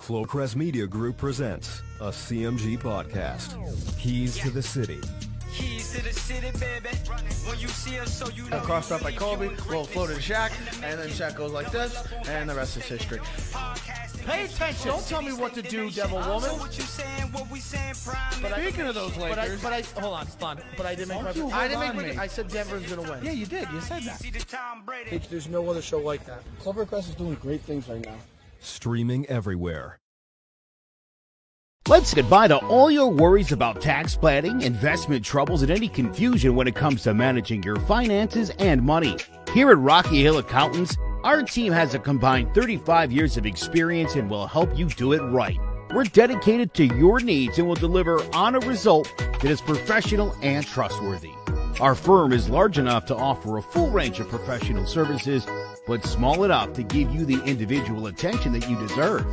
Flowcrest Media Group presents a CMG podcast. Keys to the City. Keys to the city, baby. When you see us, so you know. Crossed up by Kobe, little floated to Shaq, and then Shaq goes like this, and the rest is history. Pay attention. Don't tell me what to do, Devil Woman. But speaking of those Lakers, hold on, stun. But I didn't make my. I said Denver's gonna win. Yeah, you did. You said that. There's no other show like that. Clovercrest is doing great things right now. Streaming everywhere. Let's get goodbye to all your worries about tax planning, investment troubles, and any confusion when it comes to managing your finances and money. Here at Rocky Hill Accountants, our team has a combined 35 years of experience and will help you do it right. We're dedicated to your needs and will deliver on a result that is professional and trustworthy. Our firm is large enough to offer a full range of professional services, but small enough to give you the individual attention that you deserve.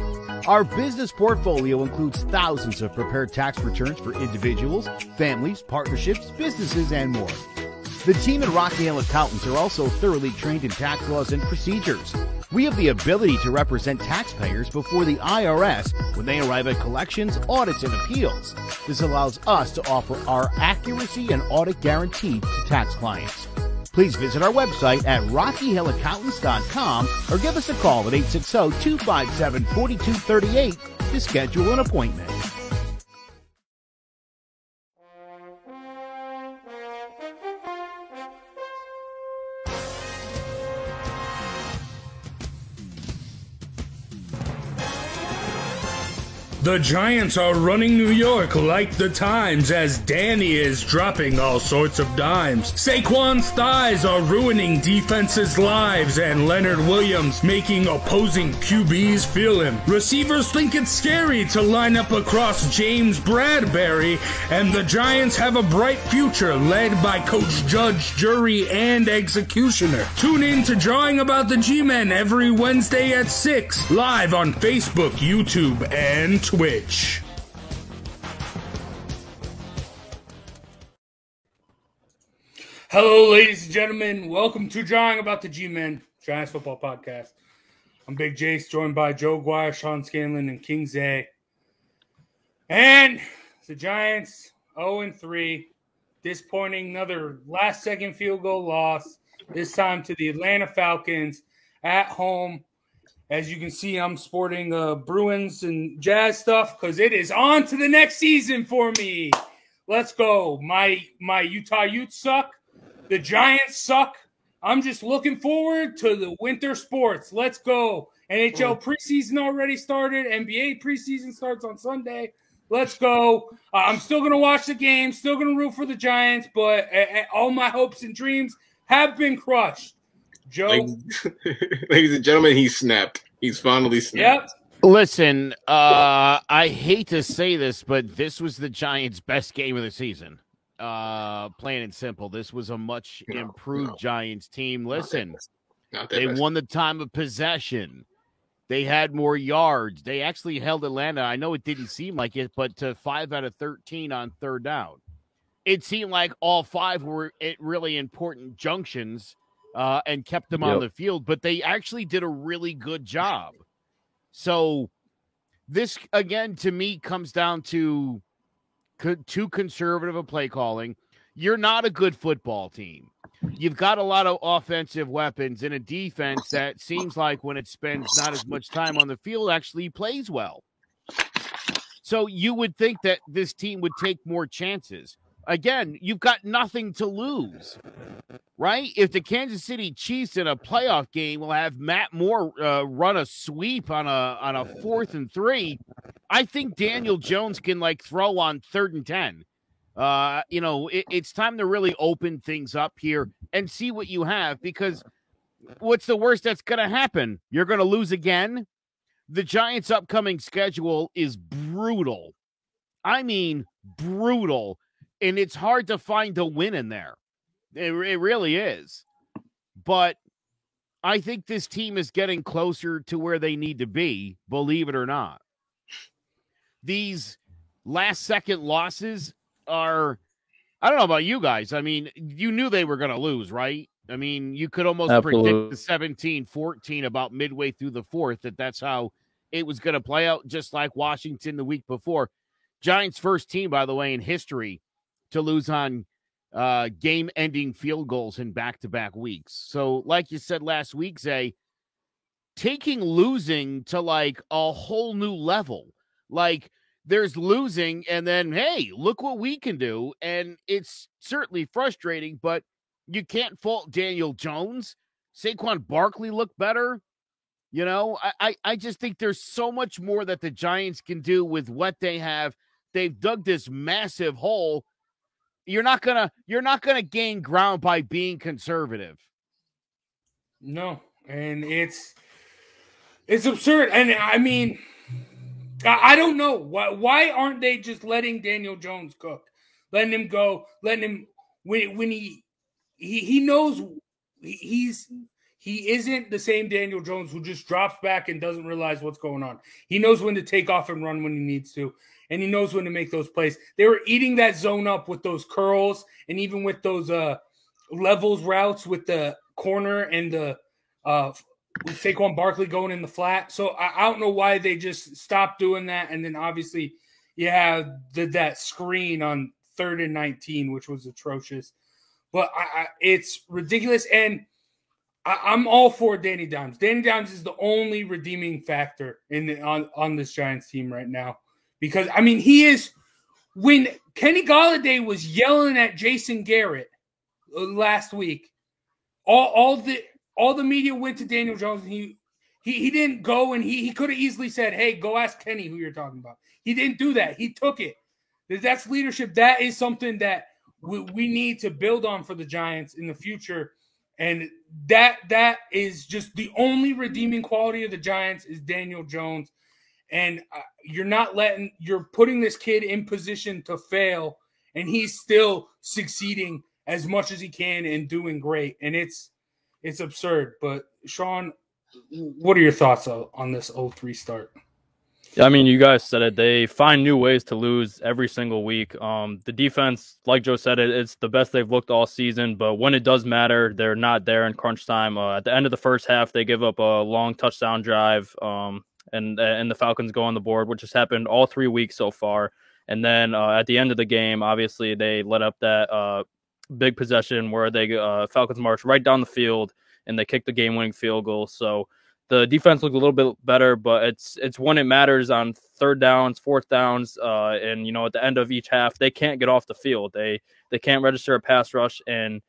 Our business portfolio includes thousands of prepared tax returns for individuals, families, partnerships, businesses, and more. The team at Rocky Hill Accountants are also thoroughly trained in tax laws and procedures. We have the ability to represent taxpayers before the IRS when they arrive at collections, audits, and appeals. This allows us to offer our accuracy and audit guarantee to tax clients. Please visit our website at rockyhillaccountants.com or give us a call at 860-257-4238 to schedule an appointment. The Giants are running New York like the Times as Danny is dropping all sorts of dimes. Saquon's thighs are ruining defenses' lives and Leonard Williams making opposing QBs feel him. Receivers think it's scary to line up across James Bradbury, and the Giants have a bright future led by Coach Judge, Jury, and Executioner. Tune in to Drawing About the G-Men every Wednesday at 6, live on Facebook, YouTube, and Twitch. Hello, ladies and gentlemen. Welcome to Drawing About the G-Men, Giants Football Podcast. I'm Big Jace, joined by Joe Guire, Sean Scanlon, and King Zay. And the Giants, 0-3. Disappointing, another last-second field goal loss, this time to the Atlanta Falcons at home. As you can see, I'm sporting Bruins and Jazz stuff because it is on to the next season for me. Let's go. My Utah Utes suck. The Giants suck. I'm just looking forward to the winter sports. Let's go. NHL preseason already started. NBA preseason starts on Sunday. Let's go. I'm still going to watch the game, still going to root for the Giants, but all my hopes and dreams have been crushed. Joe? Ladies and gentlemen, he snapped. He's finally snapped. Yep. Listen, I hate to say this, but this was the Giants' best game of the season. Plain and simple. This was a much improved Giants team. Listen, they won the time of possession. They had more yards. They actually held Atlanta. I know it didn't seem like it, but to 5 out of 13 on third down. It seemed like all 5 were at really important junctions. And kept them on the field, but they actually did a really good job. So this, again, to me, comes down to too conservative a play calling. You're not a good football team. You've got a lot of offensive weapons in a defense that seems like when it spends not as much time on the field, actually plays well. So you would think that this team would take more chances. Again, you've got nothing to lose, right? If the Kansas City Chiefs in a playoff game will have Matt Moore run a sweep on a 4th and 3, I think Daniel Jones can throw on 3rd and 10. It's time to really open things up here and see what you have, because what's the worst that's going to happen? You're going to lose again. The Giants' upcoming schedule is brutal. I mean, brutal. And it's hard to find a win in there. It really is. But I think this team is getting closer to where they need to be, believe it or not. These last-second losses are, I don't know about you guys. I mean, you knew they were going to lose, right? I mean, you could almost predict the 17-14 about midway through the fourth, that's how it was going to play out just like Washington the week before. Giants' first team, by the way, in history to lose on game-ending field goals in back-to-back weeks. So, like you said last week, Zay, taking losing to like a whole new level. Like, there's losing, and then, hey, look what we can do. And it's certainly frustrating, but you can't fault Daniel Jones. Saquon Barkley looked better. You know, I just think there's so much more that the Giants can do with what they have. They've dug this massive hole. You're not gonna gain ground by being conservative. No, and it's absurd. And I mean, I don't know why aren't they just letting Daniel Jones cook, letting him go, letting him when he knows he isn't the same Daniel Jones who just drops back and doesn't realize what's going on. He knows when to take off and run when he needs to, and he knows when to make those plays. They were eating that zone up with those curls and even with those levels routes with the corner and the with Saquon Barkley going in the flat. So I don't know why they just stopped doing that. And then obviously you have that screen on 3rd and 19, which was atrocious. But it's ridiculous. And I'm all for Danny Dimes. Danny Dimes is the only redeeming factor on this Giants team right now. Because, I mean, he is – when Kenny Golladay was yelling at Jason Garrett last week, all the media went to Daniel Jones. And he didn't go, and he could have easily said, hey, go ask Kenny who you're talking about. He didn't do that. He took it. That's leadership. That is something that we need to build on for the Giants in the future. And that is just the only redeeming quality of the Giants is Daniel Jones. And you're putting this kid in position to fail, and he's still succeeding as much as he can and doing great. And it's absurd. But Sean, what are your thoughts on this 0-3 start? I mean, you guys said it. They find new ways to lose every single week. The defense, like Joe said, it's the best they've looked all season. But when it does matter, they're not there in crunch time. At the end of the first half, they give up a long touchdown drive, and the Falcons go on the board, which has happened all 3 weeks so far. And then at the end of the game, obviously, they let up that big possession where they Falcons march right down the field, and they kick the game-winning field goal. So the defense looked a little bit better, but it's when it matters on 3rd downs, 4th downs, and at the end of each half, they can't get off the field. They can't register a pass rush, and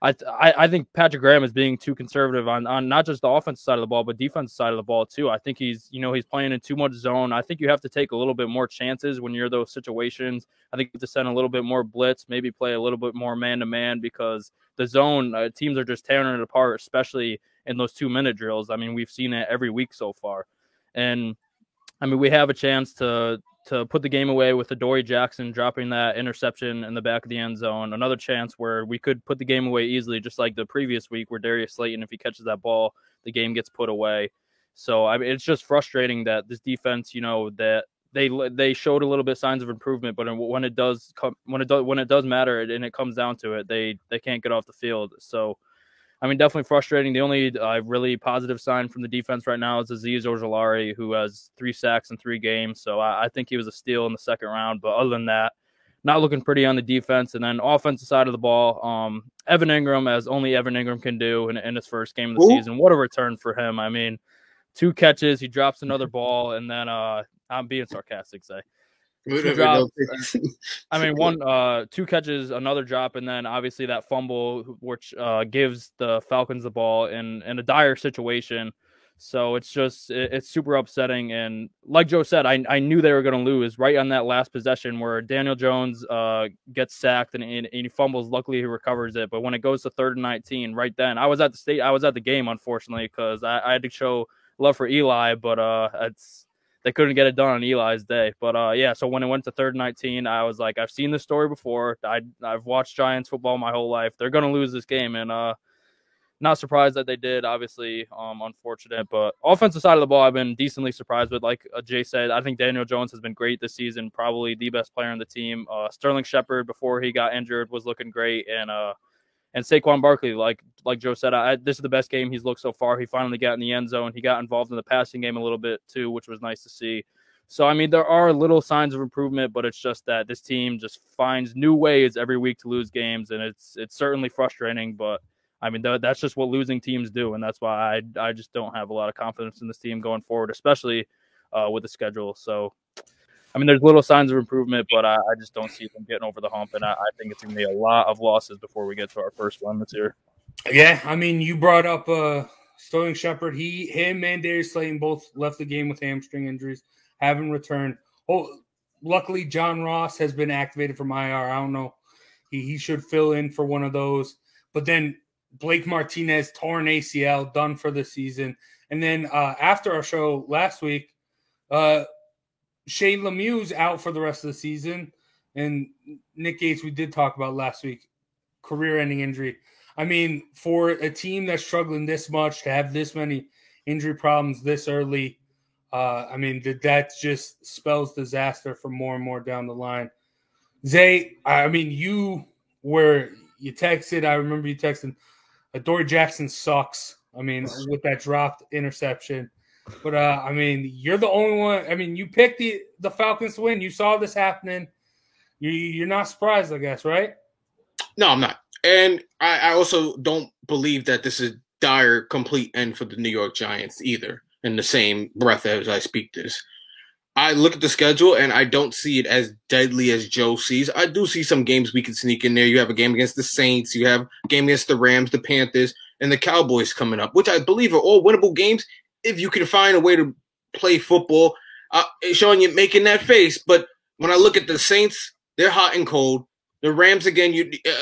I think Patrick Graham is being too conservative on not just the offensive side of the ball, but defensive side of the ball too. I think he's playing in too much zone. I think you have to take a little bit more chances when you're in those situations. I think you have to send a little bit more blitz, maybe play a little bit more man-to-man, because the zone teams are just tearing it apart, especially in those 2-minute drills. I mean, we've seen it every week so far. And I mean, we have a chance to put the game away with Adoree Jackson dropping that interception in the back of the end zone. Another chance where we could put the game away easily, just like the previous week where Darius Slayton, if he catches that ball, the game gets put away. So I mean, it's just frustrating that this defense, that they showed a little bit signs of improvement, but when it does matter and it comes down to it, they can't get off the field. So I mean, definitely frustrating. The only really positive sign from the defense right now is Azeez Ojulari, who has 3 sacks in 3 games. So I think he was a steal in the 2nd round. But other than that, not looking pretty on the defense. And then offensive side of the ball, Evan Ingram, as only Evan Ingram can do in his first game of the season. What a return for him. I mean, 2 catches, he drops another ball, and then I'm being sarcastic, say. 2 drops. I mean, 2 catches, another drop, and then obviously that fumble, which gives the Falcons the ball in a dire situation. So it's super upsetting. And like Joe said, I knew they were going to lose right on that last possession where Daniel Jones gets sacked and he fumbles. Luckily, he recovers it. But when it goes to 3rd and 19, right then, I was at the game, unfortunately, because I had to show love for Eli, but they couldn't get it done on Eli's day. But, so when it went to 3rd and 19, I was like, I've seen this story before. I've watched Giants football my whole life. They're going to lose this game, and not surprised that they did, obviously. Unfortunate. But offensive side of the ball, I've been decently surprised with. Like Jay said, I think Daniel Jones has been great this season, probably the best player on the team. Sterling Shepard, before he got injured, was looking great. And And Saquon Barkley, like Joe said, this is the best game he's looked so far. He finally got in the end zone. He got involved in the passing game a little bit too, which was nice to see. So, I mean, there are little signs of improvement, but it's just that this team just finds new ways every week to lose games, and it's certainly frustrating. But, I mean, that's just what losing teams do, and that's why I just don't have a lot of confidence in this team going forward, especially with the schedule. So, I mean, there's little signs of improvement, but I just don't see them getting over the hump, and I think it's going to be a lot of losses before we get to our first win this year. Yeah, I mean, you brought up Sterling Shepard. Him and Darius Slayton both left the game with hamstring injuries, haven't returned. Luckily, John Ross has been activated from IR. I don't know. He should fill in for one of those. But then Blake Martinez, torn ACL, done for the season. And then after our show last week, Shane Lemieux's out for the rest of the season. And Nick Gates, we did talk about last week, career-ending injury. I mean, for a team that's struggling this much to have this many injury problems this early, I mean, that just spells disaster for more and more down the line. Zay, I mean, you texted, I remember you texting, Dory Jackson sucks. I mean, with that dropped interception. But, I mean, you're the only one. I mean, you picked the Falcons to win. You saw this happening. You're not surprised, I guess, right? No, I'm not. And I also don't believe that this is dire, complete end for the New York Giants either, in the same breath as I speak this. I look at the schedule, and I don't see it as deadly as Joe sees. I do see some games we can sneak in there. You have a game against the Saints. You have a game against the Rams, the Panthers, and the Cowboys coming up, which I believe are all winnable games if you can find a way to play football. Sean, you're making that face, but when I look at the Saints, they're hot and cold. The Rams, again,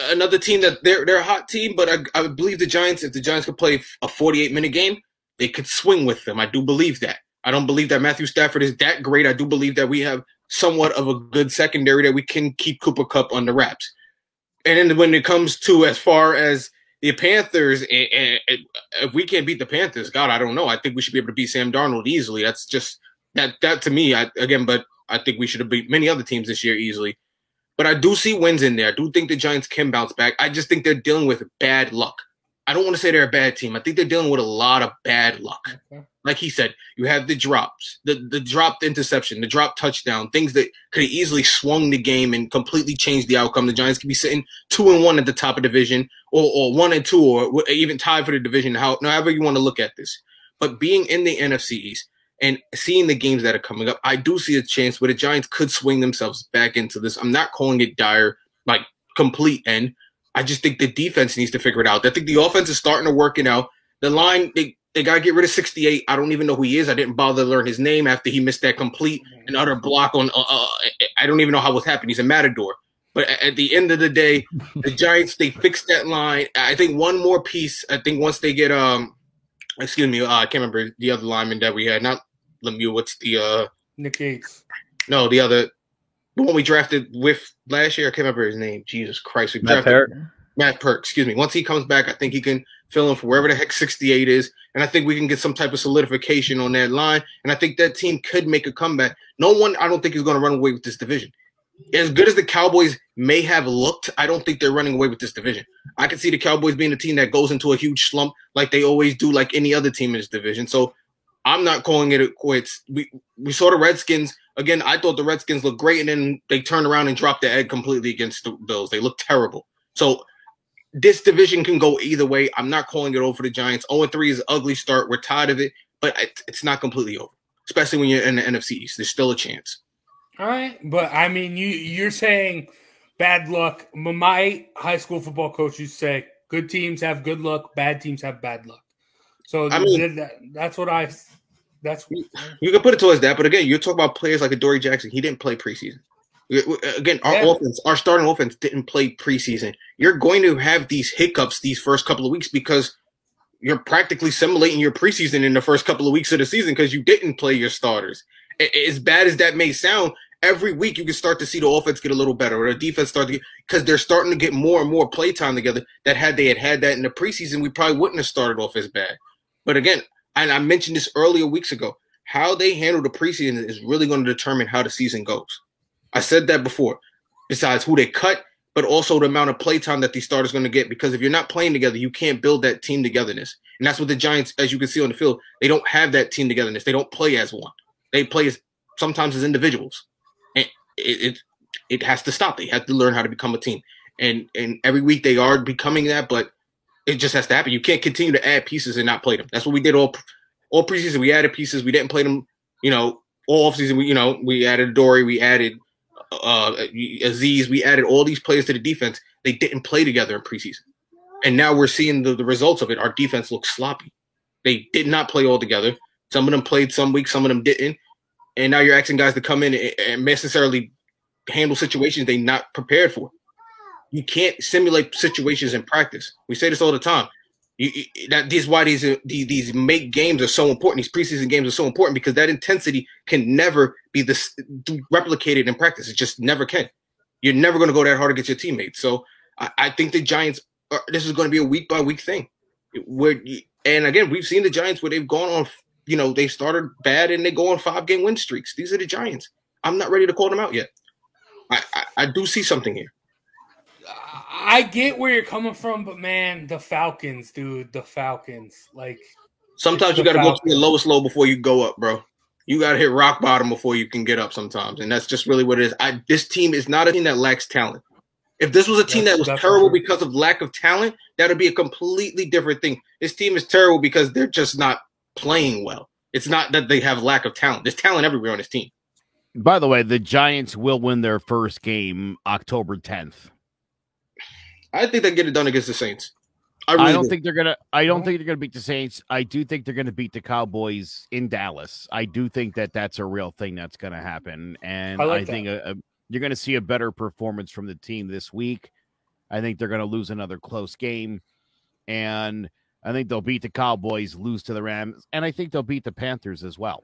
another team that they're a hot team, but I believe the Giants, if the Giants could play a 48-minute game, they could swing with them. I do believe that. I don't believe that Matthew Stafford is that great. I do believe that we have somewhat of a good secondary that we can keep Cooper Kupp under wraps. And then when it comes to as far as the Panthers, and if we can't beat the Panthers, God, I don't know. I think we should be able to beat Sam Darnold easily. That's just that to me. But I think we should have beat many other teams this year easily. But I do see wins in there. I do think the Giants can bounce back. I just think they're dealing with bad luck. I don't want to say they're a bad team. I think they're dealing with a lot of bad luck. Okay. Like he said, you have the drops, the dropped interception, the dropped touchdown, things that could have easily swung the game and completely changed the outcome. The Giants could be sitting 2-1 at the top of the division, or 1-2, or even tied for the division, however you want to look at this. But being in the NFC East and seeing the games that are coming up, I do see a chance where the Giants could swing themselves back into this. I'm not calling it dire, like complete end. I just think the defense needs to figure it out. I think the offense is starting to work it out. The line, they got to get rid of 68. I don't even know who he is. I didn't bother to learn his name after he missed that complete and utter block on I don't even know how it happened. He's a matador. But at the end of the day, the Giants, they fixed that line. I think one more piece, I think once they get I can't remember the other lineman that we had. Not Lemieux. What's the Nick Gates. No, the one we drafted with last year. I can't remember his name. Jesus Christ. Matt Peart, excuse me. Once he comes back, I think he can fill in for wherever the heck 68 is. And I think we can get some type of solidification on that line. And I think that team could make a comeback. No one, I don't think, is going to run away with this division. As good as the Cowboys may have looked, I don't think they're running away with this division. I can see the Cowboys being a team that goes into a huge slump like they always do, like any other team in this division. So I'm not calling it quits. We saw the Redskins. Again, I thought the Redskins looked great, and then they turned around and dropped the egg completely against the Bills. They looked terrible. So this division can go either way. I'm not calling it over for the Giants. 0-3 is an ugly start. We're tired of it, but it's not completely over, especially when you're in the NFC East. There's still a chance. All right, but I mean, you're saying bad luck. My high school football coach used to say, good teams have good luck, bad teams have bad luck. So I mean, that's you can put it towards that. But again, you're talking about players like a Dory Jackson. He didn't play preseason. Again, our starting offense didn't play preseason. You're going to have these hiccups these first couple of weeks because you're practically simulating your preseason in the first couple of weeks of the season because you didn't play your starters. As bad as that may sound, every week you can start to see the offense get a little better or the defense start to get – because they're starting to get more and more play time together that had they had that in the preseason, we probably wouldn't have started off as bad. But again, and I mentioned this earlier weeks ago, how they handle the preseason is really going to determine how the season goes. I said that before. Besides who they cut, but also the amount of play time that these starters are going to get. Because if you're not playing together, you can't build that team togetherness. And that's what the Giants, as you can see on the field, they don't have that team togetherness. They don't play as one. They play sometimes as individuals. And it has to stop. They have to learn how to become a team. And every week they are becoming that, but it just has to happen. You can't continue to add pieces and not play them. That's what we did all preseason. We added pieces. We didn't play them, all offseason. We added Dory. We added Aziz. We added all these players to the defense. They didn't play together in preseason. And now we're seeing the results of it. Our defense looks sloppy. They did not play all together. Some of them played some weeks, some of them didn't. And now you're asking guys to come in and necessarily handle situations they're not prepared for. You can't simulate situations in practice. We say this all the time. This is why these make games are so important. These preseason games are so important because that intensity can never be replicated in practice. It just never can. You're never going to go that hard against your teammates. So I think the Giants this is going to be a week by week thing. And again, we've seen the Giants where they've gone on. They started bad and they go on 5-game win streaks. These are the Giants. I'm not ready to call them out yet. I do see something here. I get where you're coming from, but man, the Falcons, dude, the Falcons. Like sometimes you got to go to the lowest low before you go up, bro. You got to hit rock bottom before you can get up sometimes, and that's just really what it is. This team is not a team that lacks talent. If this was a team that was terrible because of lack of talent, that would be a completely different thing. This team is terrible because they're just not playing well. It's not that they have lack of talent. There's talent everywhere on this team. By the way, the Giants will win their first game October 10th. I think they get it done against the Saints. I don't think they're gonna beat the Saints. I do think they're gonna beat the Cowboys in Dallas. I do think that's a real thing that's gonna happen, and I think you're gonna see a better performance from the team this week. I think they're gonna lose another close game, and I think they'll beat the Cowboys, lose to the Rams, and I think they'll beat the Panthers as well.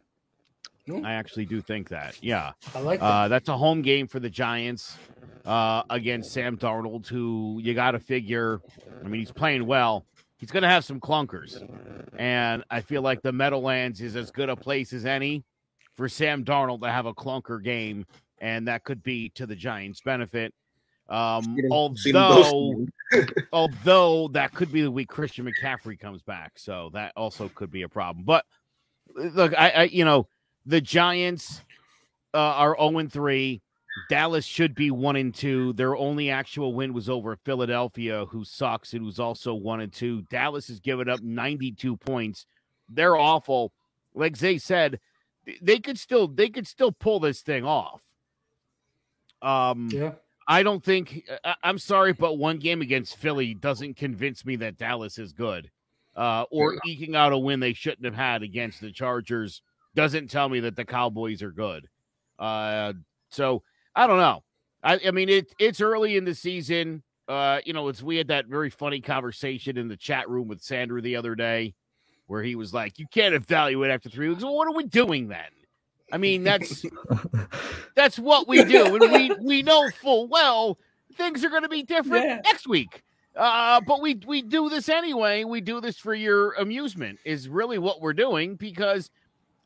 I actually do think that. Yeah, I like that. That's a home game for the Giants against Sam Darnold, who you got to figure. I mean, he's playing well. He's going to have some clunkers, and I feel like the Meadowlands is as good a place as any for Sam Darnold to have a clunker game, and that could be to the Giants' benefit. Although that could be the week Christian McCaffrey comes back, so that also could be a problem. But look, the Giants are 0-3. Dallas should be 1-2. Their only actual win was over Philadelphia, who sucks and who's also 1-2. Dallas has given up 92 points. They're awful. Like Zay said, they could still pull this thing off. Yeah. I don't think I'm sorry, but one game against Philly doesn't convince me that Dallas is good. Or eking out a win they shouldn't have had against the Chargers doesn't tell me that the Cowboys are good. So I don't know. I mean, it's early in the season. We had that very funny conversation in the chat room with Sandra the other day where he was like, you can't evaluate after 3 weeks. Well, what are we doing then? I mean, that's what we do. And we know full well things are going to be different next week. But we do this anyway. We do this for your amusement is really what we're doing because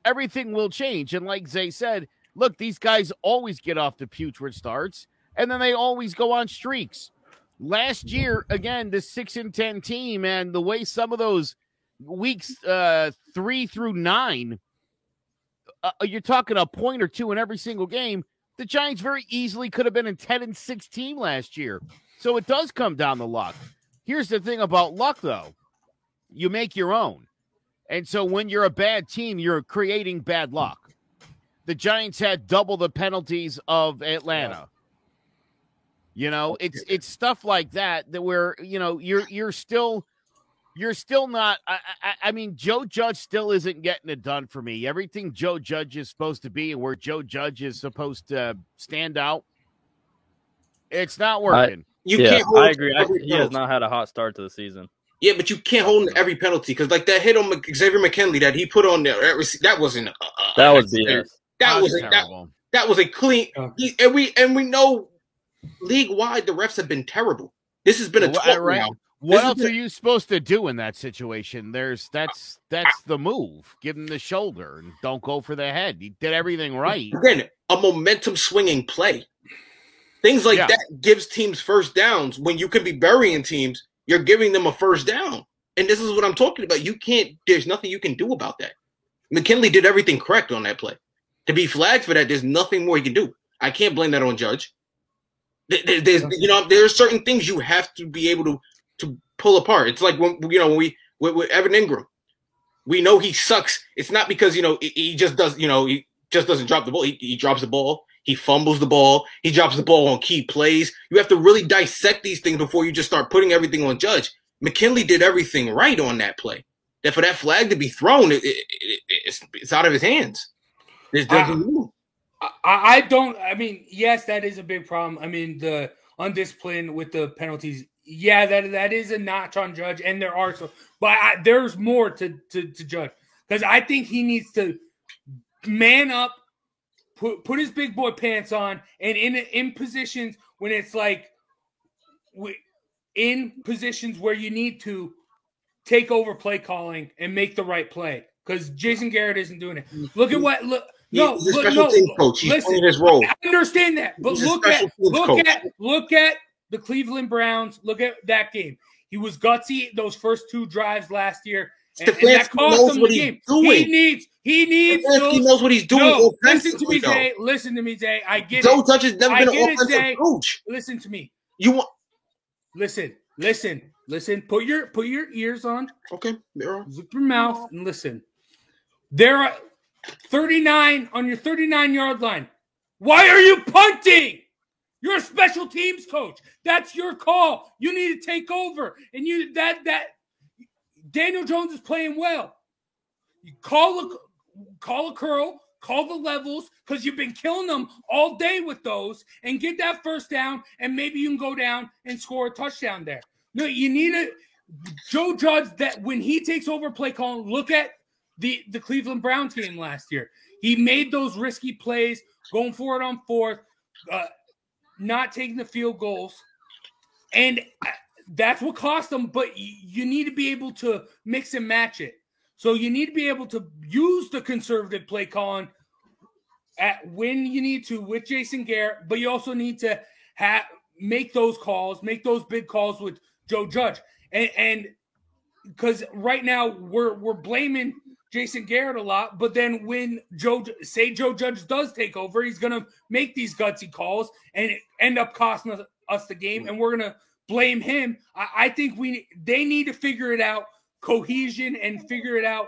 everything will change. And like Zay said, look, these guys always get off to putrid starts, and then they always go on streaks. Last year, again, the 6-10 team, and the way some of those weeks 3 through 9, you're talking a point or two in every single game. The Giants very easily could have been a 10-16 last year. So it does come down to luck. Here's the thing about luck, though. You make your own. And so when you're a bad team, you're creating bad luck. The Giants had double the penalties of Atlanta. It's stuff like that where, you're still not. I mean, Joe Judge still isn't getting it done for me. Everything Joe Judge is supposed to be and where Joe Judge is supposed to stand out, it's not working. I agree. He has not had a hot start to the season. Yeah, but you can't hold him to every penalty because, like that hit on Xavier McKinley that he put on there, that wasn't. That was BS. That was a clean. And we know league wide the refs have been terrible. This has been a 12 round. What else are you supposed to do in that situation? That's the move. Give him the shoulder and don't go for the head. He did everything right. Again, a momentum swinging play. Things like that gives teams first downs. When you could be burying teams, you're giving them a first down. And this is what I'm talking about. There's nothing you can do about that. McKinley did everything correct on that play. To be flagged for that, there's nothing more he can do. I can't blame that on Judge. There's certain things you have to be able to pull apart. It's like when we with Evan Ingram, we know he sucks. It's not because he just doesn't drop the ball. He drops the ball. He fumbles the ball. He drops the ball on key plays. You have to really dissect these things before you just start putting everything on Judge. McKinley did everything right on that play. That for that flag to be thrown, it's out of his hands. I don't. I mean, yes, that is a big problem. I mean, the undisciplined with the penalties. Yeah, that is a notch on Judge, and there are so. But there's more to Judge, because I think he needs to man up, put his big boy pants on, and in positions when it's like, in positions where you need to take over play calling and make the right play, because Jason Garrett isn't doing it. Look at what look. He's a special teams coach. He's playing his role. I understand that, but look at the Cleveland Browns. Look at that game. He was gutsy those first 2 drives last year, and that cost him the game. He needs. He knows what he's doing. No, listen to me, Zay. Listen to me, Zay. I get Joe it. Judge has never been an offensive coach. Listen to me. Listen. Put your ears on. Okay, zip your mouth and listen. There are 39 on your 39-yard line. Why are you punting? You're a special teams coach. That's your call. You need to take over. And that Daniel Jones is playing well. You call a curl, call the levels, because you've been killing them all day with those, and get that first down, and maybe you can go down and score a touchdown there. No, you need Joe Judge, that when he takes over play calling, look at the Cleveland Browns game last year. He made those risky plays, going for it on 4th, not taking the field goals. And that's what cost them, but you need to be able to mix and match it. So you need to be able to use the conservative play calling when you need to with Jason Garrett, but you also need to make those calls, make those big calls with Joe Judge. And because right now we're blaming Jason Garrett a lot, but then when Joe Judge does take over, he's going to make these gutsy calls and end up costing us the game, and we're going to blame him. I think they need to figure it out, cohesion, and figure it out,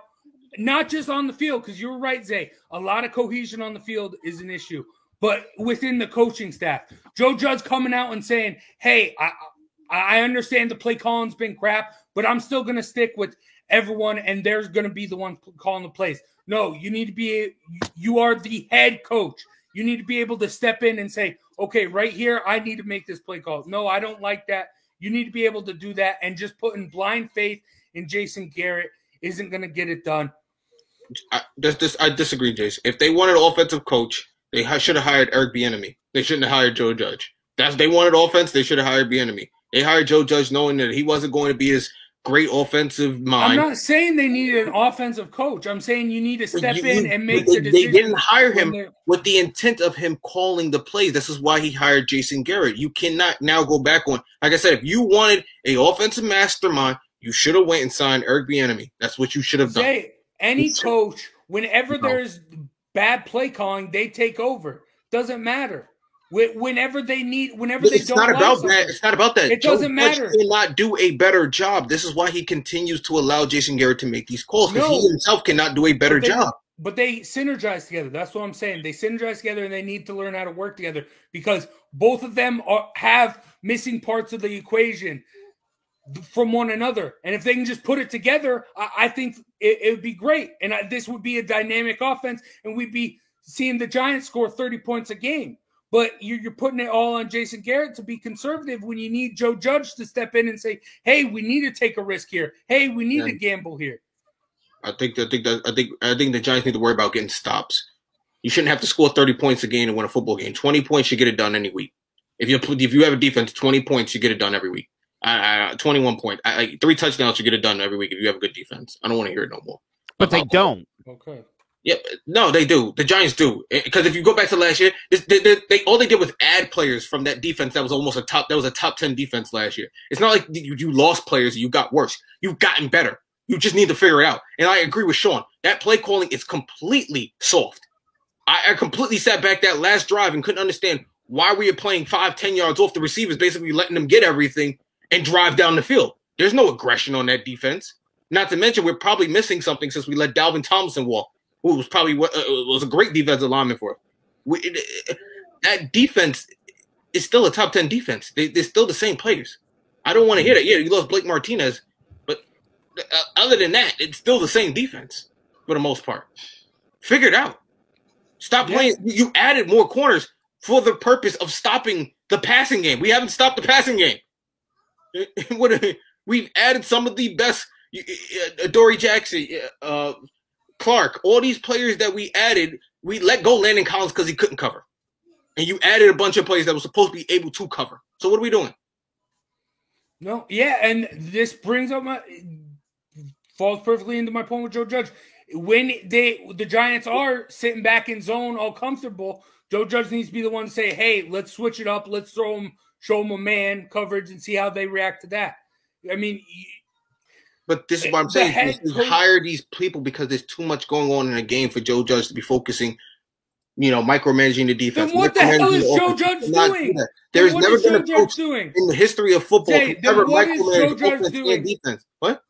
not just on the field, because you're right, Zay. A lot of cohesion on the field is an issue, but within the coaching staff. Joe Judge coming out and saying, hey, I understand the play calling's been crap, but I'm still going to stick with everyone, and there's going to be the one calling the plays. No, you are the head coach. You need to be able to step in and say, okay, right here, I need to make this play call. No, I don't like that. You need to be able to do that, and just putting blind faith in Jason Garrett isn't going to get it done. I disagree, Jason. If they wanted an offensive coach, they should have hired Eric Bieniemy. They shouldn't have hired Joe Judge. They wanted offense, they should have hired Bieniemy. They hired Joe Judge knowing that he wasn't going to be his great offensive mind. I'm not saying they needed an offensive coach. I'm saying you need to step in and make the decision. They didn't hire him with the intent of him calling the plays. This is why he hired Jason Garrett. You cannot now go back on. Like I said, if you wanted an offensive mastermind, you should have went and signed Eric Bieniemy. That's what you should have done. Any coach, whenever there's bad play calling, they take over. Doesn't matter. Whenever they need, whenever they don't. It's not about that. It doesn't matter. He cannot do a better job. This is why he continues to allow Jason Garrett to make these calls, because he himself cannot do a better job. But they synergize together. That's what I'm saying. They synergize together, and they need to learn how to work together, because both of them have missing parts of the equation from one another. And if they can just put it together, I think it would be great. And this would be a dynamic offense, and we'd be seeing the Giants score 30 points a game. But you're putting it all on Jason Garrett to be conservative when you need Joe Judge to step in and say, hey, we need to take a risk here. Hey, we need to gamble here. I think the Giants need to worry about getting stops. You shouldn't have to score 30 points a game to win a football game. 20 points, you get it done any week. If you have a defense, 20 points, you get it done every week. 21 points. 3 touchdowns, you get it done every week if you have a good defense. I don't want to hear it no more. But they don't. Okay. Yeah, no, they do. The Giants do, because if you go back to last year, all they did was add players from that defense that was almost a top 10 defense last year. It's not like you lost players and you got worse. You've gotten better. You just need to figure it out. And I agree with Sean. That play calling is completely soft. I completely sat back that last drive and couldn't understand why we were playing 5-10 yards off the receivers, basically letting them get everything and drive down the field. There's no aggression on that defense. Not to mention, we're probably missing something since we let Dalvin Tomlinson walk, who was probably was a great defensive lineman for us. That defense is still a top 10 defense. They're still the same players. I don't want to hear that. Yeah, you lost Blake Martinez, but other than that, it's still the same defense for the most part. Figure it out. Stop playing. You added more corners for the purpose of stopping the passing game. We haven't stopped the passing game. We've added some of the best, Dory Jackson, Clark, all these players that we added. We let go Landon Collins because he couldn't cover. And you added a bunch of players that were supposed to be able to cover. So what are we doing? No, yeah, and this brings up falls perfectly into my point with Joe Judge. When the Giants are sitting back in zone, all comfortable, Joe Judge needs to be the one to say, "Hey, let's switch it up. Let's show them a man coverage and see how they react to that." I mean, but this is what I'm saying. You hire these people because there's too much going on in a game for Joe Judge to be focusing, micromanaging the defense. Then what the hell is Joe Judge doing? There's never been a coach in the history of football who ever micromanaged offense and defense. What?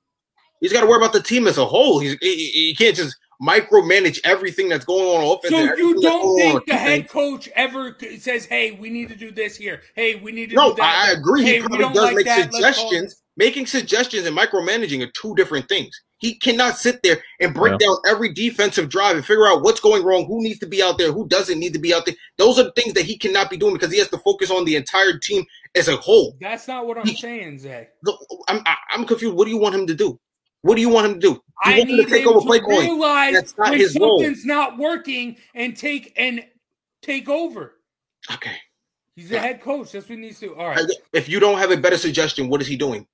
He's got to worry about the team as a whole. He can't just micromanage everything that's going on offense. So you don't think the head coach ever says, "Hey, we need to do this here. Hey, we need to do that." No, I agree. Hey, he probably does make suggestions. Making suggestions and micromanaging are two different things. He cannot sit there and break down every defensive drive and figure out what's going wrong, who needs to be out there, who doesn't need to be out there. Those are the things that he cannot be doing because he has to focus on the entire team as a whole. That's not what I'm saying, Zay. I'm confused. What do you want him to do? What do you want him to do? I need him to realize that's not when his something's role. not working and take over. Okay. He's the head coach. That's what he needs to do. All right. If you don't have a better suggestion, what is he doing?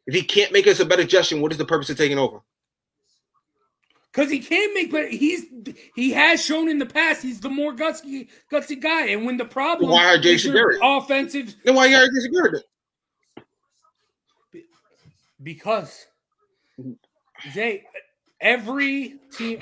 If he can't make us a better suggestion, what is the purpose of taking over? Because he can't make, but he has shown in the past he's the more gutsy guy. And when the problem why hire Jason Garrett? Offensive, then why hire Jason Garrett? Because every team,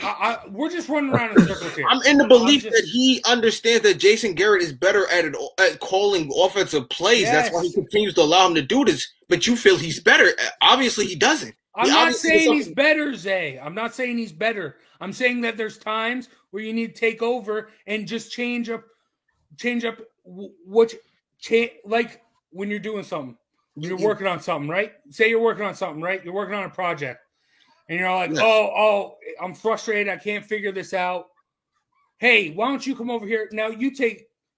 we're just running around in circles here. I'm in the belief that he understands that Jason Garrett is better at calling offensive plays. Yes. That's why he continues to allow him to do this. But you feel he's better. Obviously, he doesn't. I'm not saying he's better, Zay. I'm not saying he's better. I'm saying that there's times where you need to take over and just change up like when you're doing something. You're working on something, right? Say you're working on something, right? You're working on a project. And you're like, oh, I'm frustrated. I can't figure this out. Hey, why don't you come over here? Now you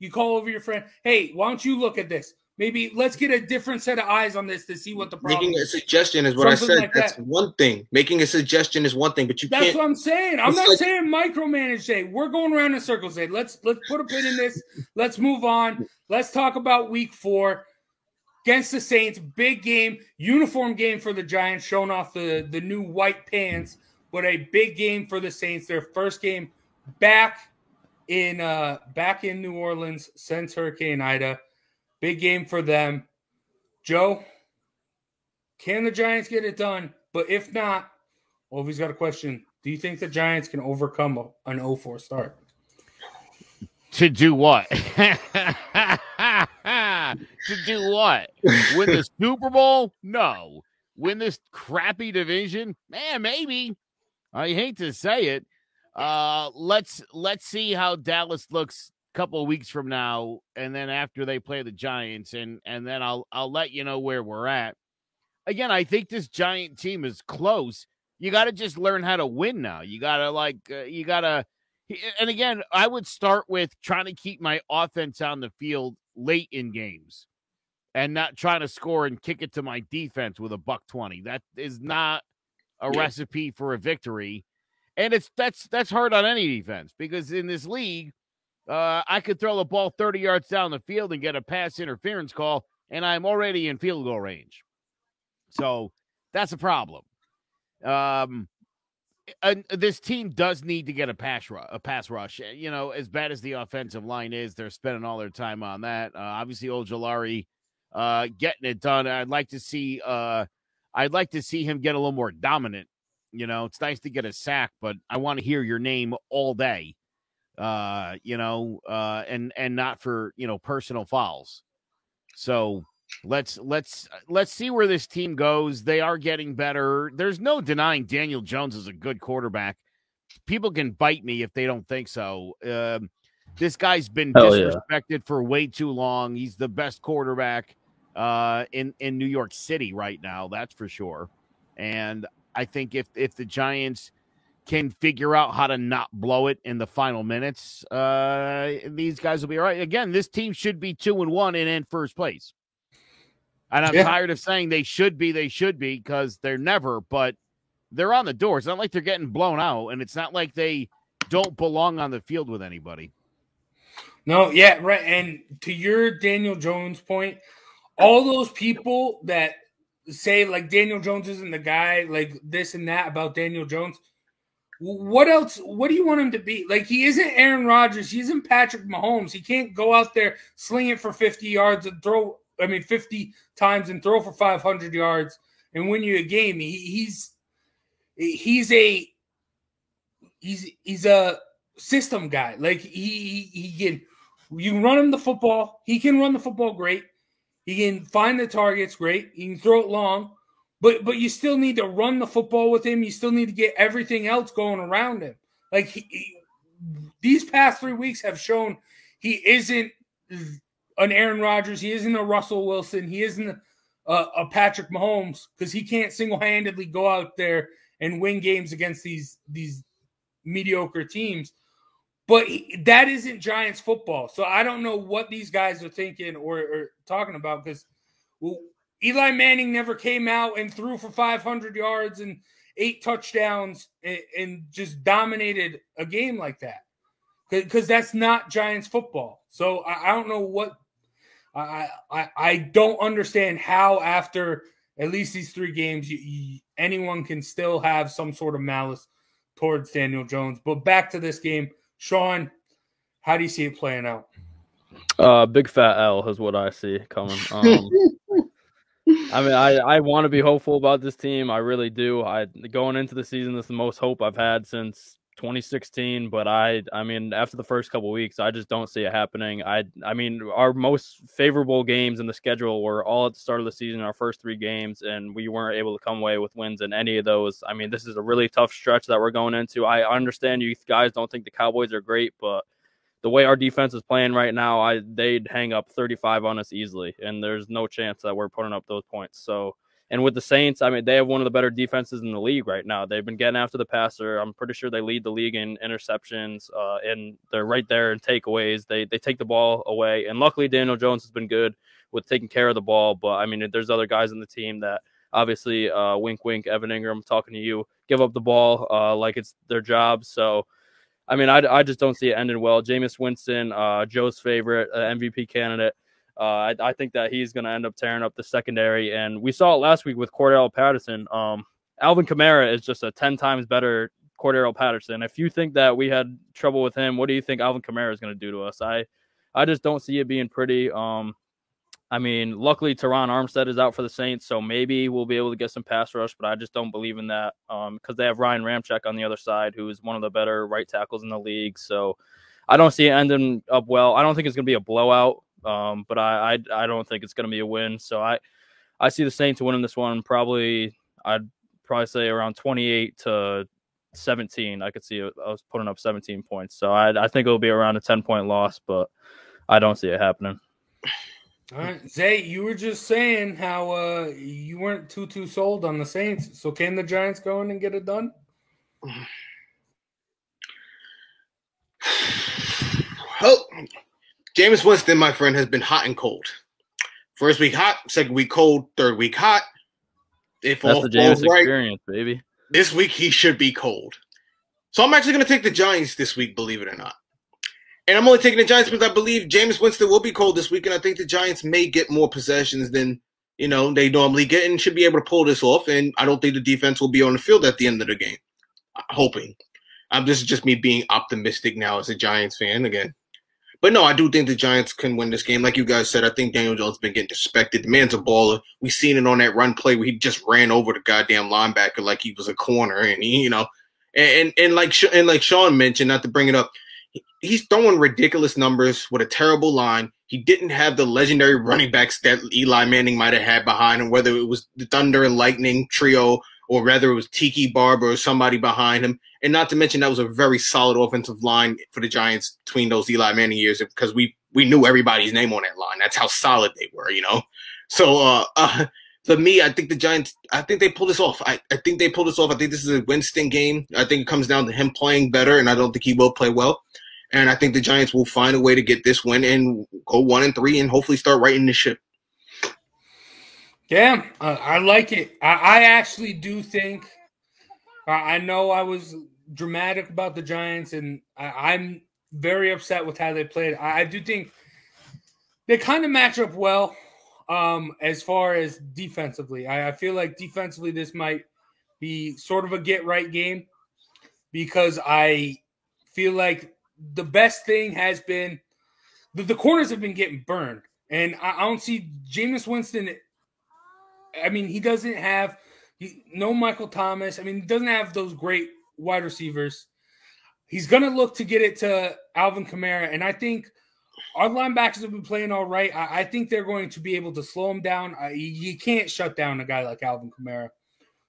call over your friend. Hey, why don't you look at this? Maybe let's get a different set of eyes on this to see what the problem is. Making a suggestion is what I said. Like that's one thing. Making a suggestion is one thing, but can't. That's what I'm saying. I'm not saying micromanage, Jay. We're going around in circles, Jay. Let's put a pin in this. Let's move on. Let's talk about week 4 against the Saints. Big game, uniform game for the Giants, showing off the new white pants, but a big game for the Saints. Their first game back in New Orleans since Hurricane Ida. Big game for them. Joe, can the Giants get it done? But if not, Ovi's got a question. Do you think the Giants can overcome an 0-4 start? To do what? To do what? Win the Super Bowl? No. Win this crappy division? Man, maybe. I hate to say it. Let's see how Dallas looks couple of weeks from now, and then after they play the Giants, and then I'll let you know where we're at. Again, I think this Giant team is close. You got to just learn how to win now. You got to and again, I would start with trying to keep my offense on the field late in games and not trying to score and kick it to my defense with a $120. That is not a recipe for a victory. And that's hard on any defense, because in this league, I could throw the ball 30 yards down the field and get a pass interference call, and I'm already in field goal range. So that's a problem. this team does need to get a pass rush. As bad as the offensive line is, they're spending all their time on that. Obviously, Ojulari getting it done. I'd like to see him get a little more dominant. It's nice to get a sack, but I want to hear your name all day. And not for personal fouls. So let's see where this team goes. They are getting better. There's no denying Daniel Jones is a good quarterback. People can bite me if they don't think so. This guy's been disrespected for way too long. He's the best quarterback in New York City right now, that's for sure. And I think if the Giants can figure out how to not blow it in the final minutes, these guys will be all right. Again, this team should be 2-1 and in first place. And I'm tired of saying they should be, because they're never, but they're on the door. It's not like they're getting blown out, and it's not like they don't belong on the field with anybody. No, yeah, right. And to your Daniel Jones point, all those people that say, like, Daniel Jones isn't the guy, like this and that about Daniel Jones, what else? What do you want him to be? Like, he isn't Aaron Rodgers. He isn't Patrick Mahomes. He can't go out there, sling it for 50 yards and 50 times and throw for 500 yards and win you a game. He's a system guy. Like, he can, you run him the football. He can run the football great. He can find the targets great. He can throw it long. But you still need to run the football with him. You still need to get everything else going around him. Like, these past 3 weeks have shown he isn't an Aaron Rodgers. He isn't a Russell Wilson. He isn't a Patrick Mahomes, because he can't single-handedly go out there and win games against these mediocre teams. But that isn't Giants football. So I don't know what these guys are thinking or talking about, because Eli Manning never came out and threw for 500 yards and 8 touchdowns and just dominated a game like that, because that's not Giants football. So I don't know what I don't understand how, after at least these 3 games, anyone can still have some sort of malice towards Daniel Jones. But back to this game, Sean, how do you see it playing out? Big fat L is what I see coming. I mean, I want to be hopeful about this team. I really do. Going into the season, this is the most hope I've had since 2016. But I mean, after the first couple of weeks, I just don't see it happening. I mean, our most favorable games in the schedule were all at the start of the season, our first 3 games, and we weren't able to come away with wins in any of those. I mean, this is a really tough stretch that we're going into. I understand you guys don't think the Cowboys are great, but the way our defense is playing right now, they'd hang up 35 on us easily, and there's no chance that we're putting up those points. So, and with the Saints, I mean, they have one of the better defenses in the league right now. They've been getting after the passer. I'm pretty sure they lead the league in interceptions, and they're right there in takeaways. They take the ball away, and luckily Daniel Jones has been good with taking care of the ball. But I mean, there's other guys on the team that obviously, wink, wink, Evan Ingram, talking to you, give up the ball like it's their job. So, I mean, I just don't see it ending well. Jameis Winston, Joe's favorite MVP candidate. I think that he's going to end up tearing up the secondary. And we saw it last week with Cordell Patterson. Alvin Kamara is just a 10 times better Cordell Patterson. If you think that we had trouble with him, what do you think Alvin Kamara is going to do to us? I just don't see it being pretty. I mean, luckily, Teron Armstead is out for the Saints, so maybe we'll be able to get some pass rush, but I just don't believe in that because they have Ryan Ramczyk on the other side, who is one of the better right tackles in the league. So I don't see it ending up well. I don't think it's going to be a blowout, but I don't think it's going to be a win. So I see the Saints winning this one. I'd probably say around 28-17. I could see us putting up 17 points. So I think it'll be around a 10-point loss, but I don't see it happening. All right, Zay, you were just saying how you weren't too sold on the Saints. So can the Giants go in and get it done? Well, Jameis Winston, my friend, has been hot and cold. First week hot, second week cold, third week hot. That's the Jameis experience, baby. This week he should be cold. So I'm actually going to take the Giants this week, believe it or not. And I'm only taking the Giants because I believe Jameis Winston will be cold this week, and I think the Giants may get more possessions than they normally get and should be able to pull this off. And I don't think the defense will be on the field at the end of the game. hoping. This is just me being optimistic now as a Giants fan again. But no, I do think the Giants can win this game. Like you guys said, I think Daniel Jones has been getting disrespected. The man's a baller. We seen it on that run play where he just ran over the goddamn linebacker like he was a corner, and he, and like Sean mentioned, not to bring it up, he's throwing ridiculous numbers with a terrible line. He didn't have the legendary running backs that Eli Manning might have had behind him, whether it was the Thunder and Lightning trio or whether it was Tiki Barber or somebody behind him. And not to mention that was a very solid offensive line for the Giants between those Eli Manning years because we knew everybody's name on that line. That's how solid they were, So for me, I think the Giants, I think they pull this off. I think they pull this off. I think this is a Winston game. I think it comes down to him playing better, and I don't think he will play well. And I think the Giants will find a way to get this win and go 1-3 and hopefully start righting the ship. Yeah, I like it. I actually do think I know I was dramatic about the Giants, and I'm very upset with how they played. I do think they kind of match up well as far as defensively. I feel like defensively this might be sort of a get-right game because I feel like the best thing has been the corners have been getting burned. And I don't see Jameis Winston – I mean, he doesn't have no Michael Thomas. I mean, he doesn't have those great wide receivers. He's going to look to get it to Alvin Kamara, and I think our linebackers have been playing all right. I think they're going to be able to slow him down. You can't shut down a guy like Alvin Kamara.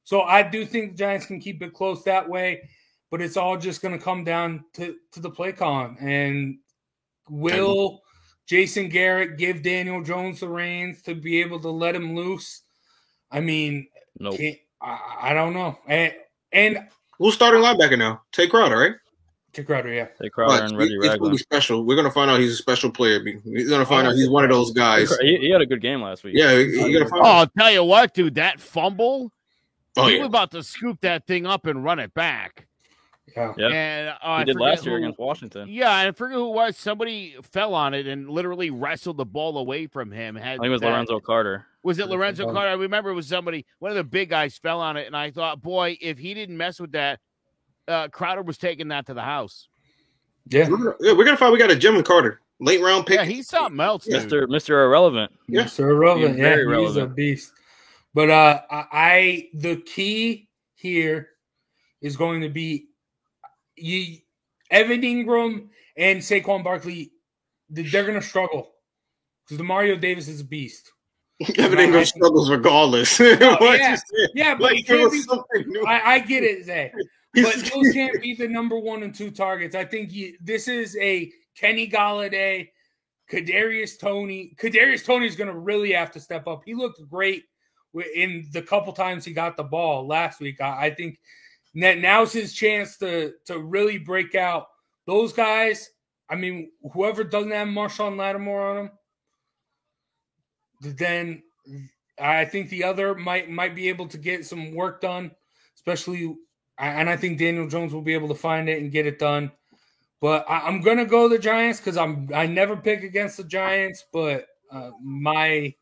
So I do think the Giants can keep it close that way, but it's all just going to come down to the play calling. And will Jason Garrett give Daniel Jones the reins to be able to let him loose? I mean, nope. I don't know. And who's starting linebacker now? Tay Crowder, right? Tay Crowder, yeah. Tay Crowder and Reggie Ragland. It's going to be special. We're going to find out he's a special player. He's going to find out he's one of those guys. He had a good game last week. Yeah, you're going to find out. I'll tell you what, dude, that fumble, he was about to scoop that thing up and run it back. Yeah. And he did last year against Washington. Yeah, and I forget who it was. Somebody fell on it and literally wrestled the ball away from him. I think it was Lorenzo Carter. Was it Lorenzo Carter? I remember it was somebody, one of the big guys fell on it, and I thought, boy, if he didn't mess with that, Crowder was taking that to the house. Yeah. We're going to find we got a Jimmy Carter. Late round pick. Yeah, he's something else, dude. Mr. Irrelevant. Yeah. Mr. Irrelevant. He's very He's relevant. a beast. But the key here is going to be Evan Ingram and Saquon Barkley. They're going to struggle because Mario Davis is a beast. Evan Ingram struggles regardless. Yeah, but he can't be, new. I get it, Zay. But those can't be the number 1 and 2 targets. I think this is a Kenny Golladay, Kadarius Toney. Kadarius Toney is going to really have to step up. He looked great in the couple times he got the ball last week. I think now's his chance to really break out. Those guys, I mean, whoever doesn't have Marshawn Lattimore on him, then I think the other might be able to get some work done, especially, and I think Daniel Jones will be able to find it and get it done. But I'm going to go the Giants because I never pick against the Giants, but my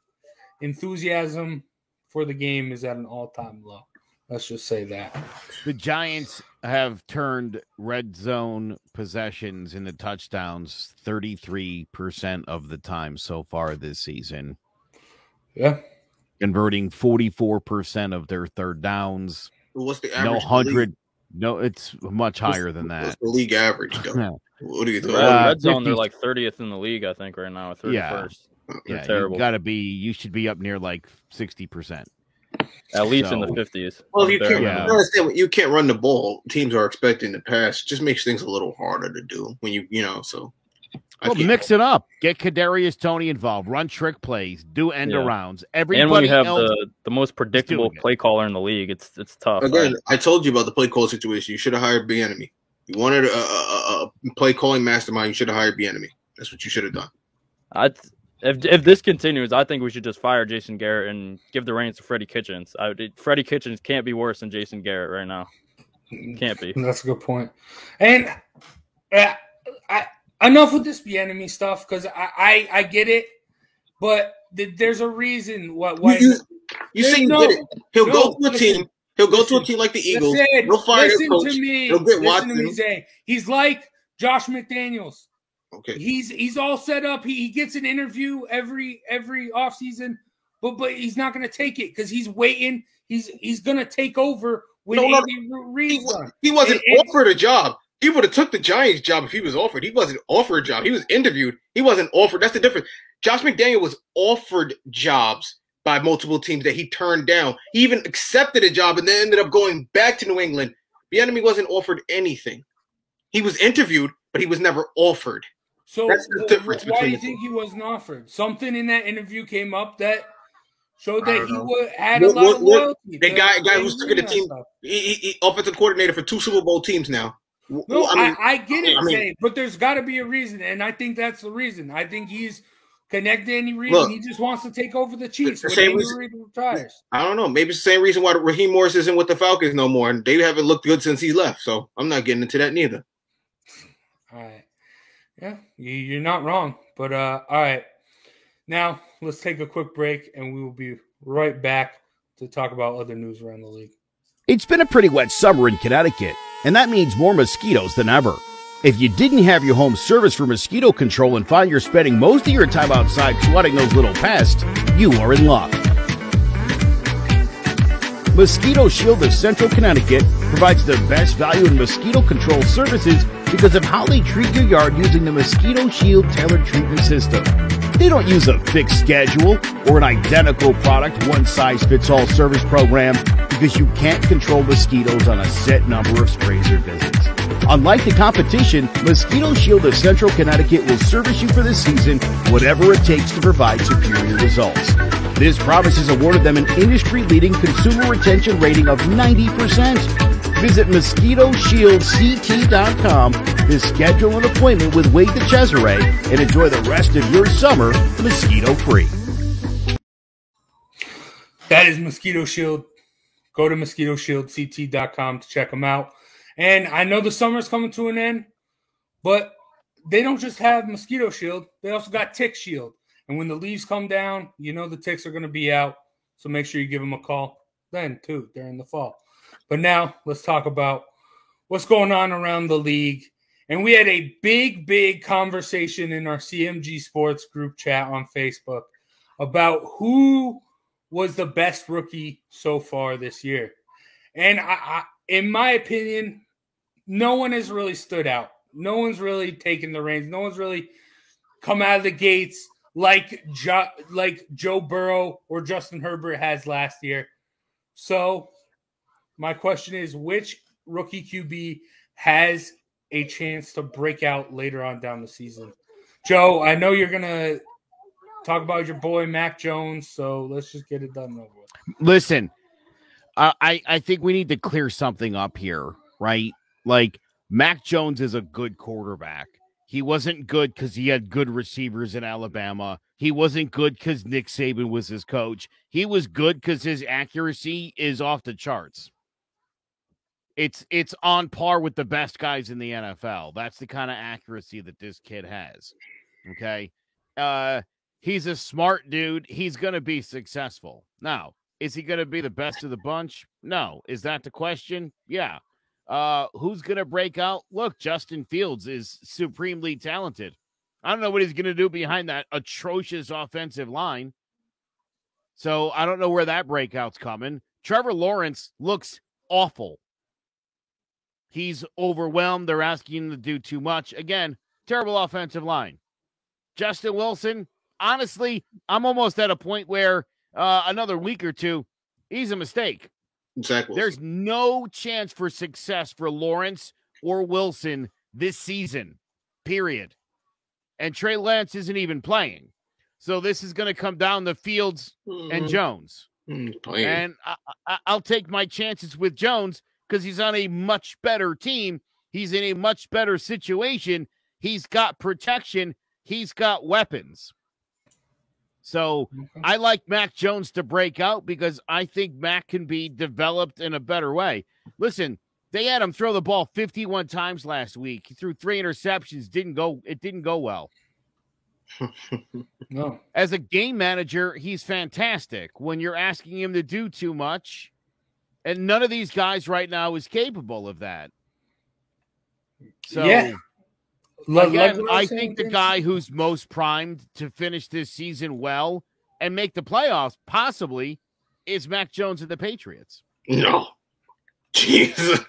enthusiasm for the game is at an all-time low. Let's just say that. The Giants have turned red zone possessions into touchdowns 33% of the time so far this season. Yeah. Converting 44% of their third downs. What's the average? No 100. No, it's much higher than that. What's the league average, though? What do you think? Red zone, they're like 30th in the league, I think, right now. 31st. Yeah, terrible. You should be up near like 60%. At least in the 50s. Well, you can't run the ball. Teams are expecting to pass. It just makes things a little harder to do when so. Well, mix it up. Get Kadarius Toney involved. Run trick plays. Do end arounds. Everybody and when you have else the most predictable play caller in the league, it's tough. Again, right? I told you about the play call situation. You should have hired Bieniemy. You wanted a play calling mastermind. You should have hired Bieniemy. That's what you should have done. If this continues, I think we should just fire Jason Garrett and give the reins to Freddie Kitchens. Freddie Kitchens can't be worse than Jason Garrett right now. Can't be. That's a good point. And enough with this Bieniemy stuff because I get it, but there's a reason why you say you get it. He'll go to a team. He'll go to a team like the Eagles. Listen, He'll fire their coach. to me. He'll get Listen to me, Watson. Zay. He's like Josh McDaniels. Okay. He's all set up. He gets an interview every offseason, but he's not going to take it because he's waiting. He's going to take over when Andy Reid's done. He wasn't offered a job. He would have took the Giants job if he was offered. He wasn't offered a job. He was interviewed. He wasn't offered. That's the difference. Josh McDaniel was offered jobs by multiple teams that he turned down. He even accepted a job and then ended up going back to New England. Bieniemy wasn't offered anything. He was interviewed, but he was never offered. So that's the difference. Why do you think he wasn't offered? Something in that interview came up that showed that he had a lot of loyalty. The guy who's took the team, he offensive coordinator for 2 Super Bowl teams now. No, I get it, Zay, but there's got to be a reason, and I think that's the reason. I think he's connected Andy Reid, and he just wants to take over the Chiefs when Andy Reid retires. I don't know. Maybe it's the same reason why Raheem Morris isn't with the Falcons no more, and they haven't looked good since he left, so I'm not getting into that neither. All right. Yeah, you're not wrong. But, all right. Now, let's take a quick break, and we will be right back to talk about other news around the league. It's been a pretty wet summer in Connecticut, and that means more mosquitoes than ever. If you didn't have your home service for mosquito control and find you're spending most of your time outside swatting those little pests, you are in luck. Mosquito Shield of Central Connecticut provides the best value in mosquito control services because of how they treat your yard using the Mosquito Shield tailored treatment system. They don't use a fixed schedule or an identical product, one-size-fits-all service program because you can't control mosquitoes on a set number of sprays or visits. Unlike the competition, Mosquito Shield of Central Connecticut will service you for the season, whatever it takes to provide superior results. This promise has awarded them an industry-leading consumer retention rating of 90%. Visit MosquitoShieldCT.com to schedule an appointment with Wade DeCesare and enjoy the rest of your summer mosquito-free. That is Mosquito Shield. Go to MosquitoShieldCT.com to check them out. And I know the summer's coming to an end, but they don't just have Mosquito Shield. They also got Tick Shield. And when the leaves come down, you know the ticks are going to be out. So make sure you give them a call then, too, during the fall. But now let's talk about what's going on around the league. And we had a big conversation in our CMG Sports group chat on Facebook about who was the best rookie so far this year. And I in my opinion, no one has really stood out. No one's really taken the reins. No one's really come out of the gates like Joe Burrow or Justin Herbert has last year. So my question is, which rookie QB has a chance to break out later on down the season? Joe, I know you're going to talk about your boy Mac Jones, so let's just get it done over with. Listen, I think we need to clear something up here, right? Like, Mac Jones is a good quarterback. He wasn't good because he had good receivers in Alabama. He wasn't good because Nick Saban was his coach. He was good because his accuracy is off the charts. It's on par with the best guys in the NFL. That's the kind of accuracy that this kid has. Okay? He's a smart dude. He's going to be successful. Now, is he going to be the best of the bunch? No. Is that the question? Yeah. Who's going to break out? Look, Justin Fields is supremely talented. I don't know what he's going to do behind that atrocious offensive line. So I don't know where that breakout's coming. Trevor Lawrence looks awful. He's overwhelmed. They're asking him to do too much. Again, terrible offensive line. Justin Wilson, honestly, I'm almost at a point where another week or two, he's a mistake. Exactly. There's no chance for success for Lawrence or Wilson this season, period. And Trey Lance isn't even playing. So this is going to come down to Fields and Jones. And I'll take my chances with Jones because he's on a much better team. He's in a much better situation. He's got protection. He's got weapons. So I like Mac Jones to break out because I think Mac can be developed in a better way. Listen, they had him throw the ball 51 times last week. He threw 3 interceptions. It didn't go well. No. As a game manager, he's fantastic. When you're asking him to do too much, And none of these guys right now is capable of that. So, Yeah. again, I think the guy who's most primed to finish this season well and make the playoffs, possibly, is Mac Jones of the Patriots. No. Jesus.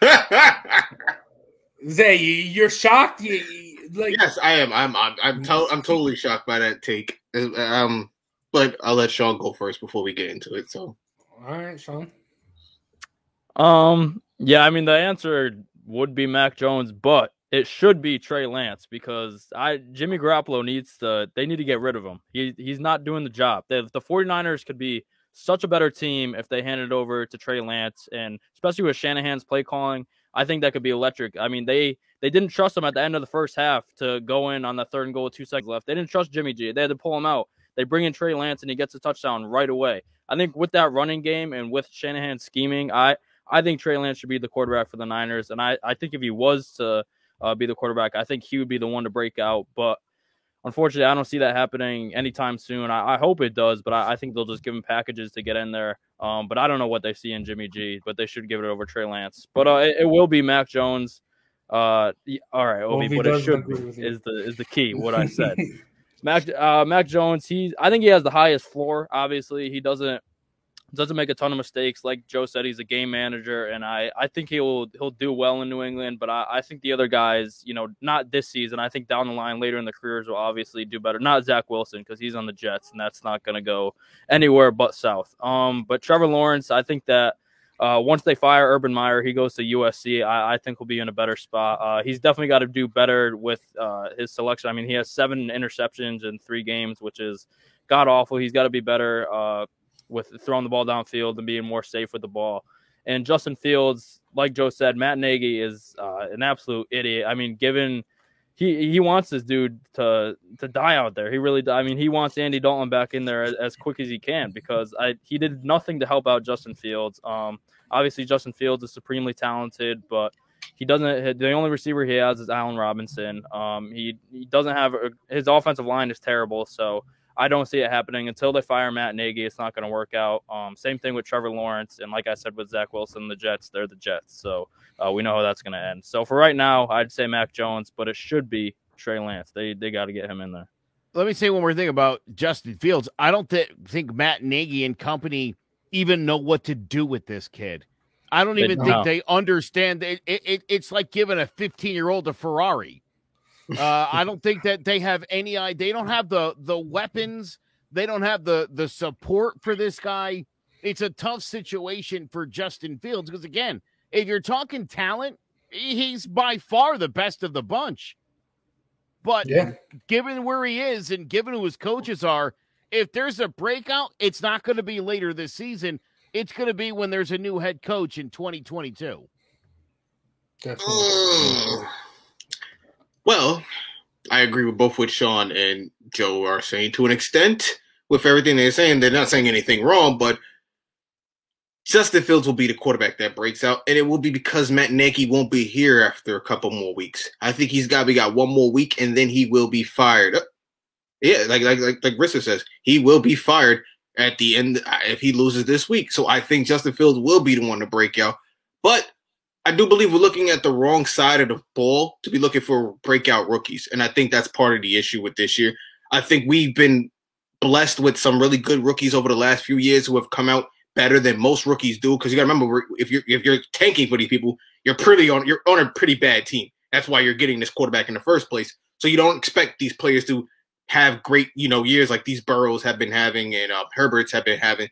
Zay, you're shocked? Yes, I am. I'm totally shocked by that take. But I'll let Sean go first before we get into it. So, all right, Sean. Yeah, I mean the answer would be Mac Jones, but it should be Trey Lance because Jimmy Garoppolo they need to get rid of him. He's not doing the job. The 49ers could be such a better team if they handed it over to Trey Lance, and especially with Shanahan's play calling, I think that could be electric. I mean, they didn't trust him at the end of the first half to go in on the 3rd and goal with 2 seconds left. They didn't trust Jimmy G. They had to pull him out. They bring in Trey Lance, and he gets a touchdown right away. I think with that running game and with Shanahan scheming, I think Trey Lance should be the quarterback for the Niners, and I think if he was to be the quarterback, I think he would be the one to break out. But unfortunately, I don't see that happening anytime soon. I hope it does, but I think they'll just give him packages to get in there. But I don't know what they see in Jimmy G, but they should give it over Trey Lance. But it will be Mac Jones. All right, Obi, but it should be is the key. What I said, Mac Jones. I think he has the highest floor. Obviously, he doesn't make a ton of mistakes. Like Joe said, he's a game manager, and I think he'll do well in New England. But I think the other guys, not this season. I think down the line, later in the careers, will obviously do better. Not Zach Wilson because he's on the Jets, and that's not going to go anywhere but south. But Trevor Lawrence, I think that once they fire Urban Meyer, he goes to USC. I think he'll be in a better spot. He's definitely got to do better with his selection. I mean, he has 7 interceptions in 3 games, which is god awful. He's got to be better with throwing the ball downfield and being more safe with the ball. And Justin Fields, like Joe said, Matt Nagy is an absolute idiot. I mean, given he wants this dude to die out there. He really, I mean, he wants Andy Dalton back in there as quick as he can because he did nothing to help out Justin Fields. Obviously, Justin Fields is supremely talented, but he doesn't. The only receiver he has is Allen Robinson. He doesn't have his offensive line is terrible, so I don't see it happening until they fire Matt Nagy. It's not going to work out. Same thing with Trevor Lawrence, and like I said with Zach Wilson, the Jets, they're the Jets, so we know how that's going to end. So for right now, I'd say Mac Jones, but it should be Trey Lance. They got to get him in there. Let me say one more thing about Justin Fields. I don't think Matt Nagy and company even know what to do with this kid. I don't even think they understand. It's like giving a 15-year-old a Ferrari. I don't think that they have any idea. They don't have the weapons. They don't have the support for this guy. It's a tough situation for Justin Fields because, again, if you're talking talent, he's by far the best of the bunch. But given where he is and given who his coaches are, if there's a breakout, it's not going to be later this season. It's going to be when there's a new head coach in 2022. Well, I agree with both what Sean and Joe are saying to an extent. With everything they're saying, they're not saying anything wrong, but Justin Fields will be the quarterback that breaks out, and it will be because Matt Nagy won't be here after a couple more weeks. I think we got one more week, and then he will be fired. Yeah, like Rissa says, he will be fired at the end if he loses this week. So I think Justin Fields will be the one to break out. But I do believe we're looking at the wrong side of the ball to be looking for breakout rookies, and I think that's part of the issue with this year. I think we've been blessed with some really good rookies over the last few years who have come out better than most rookies do. Because you got to remember, if you're tanking for these people, you're on a pretty bad team. That's why you're getting this quarterback in the first place. So you don't expect these players to have great years like these Burrows have been having and Herberts have been having.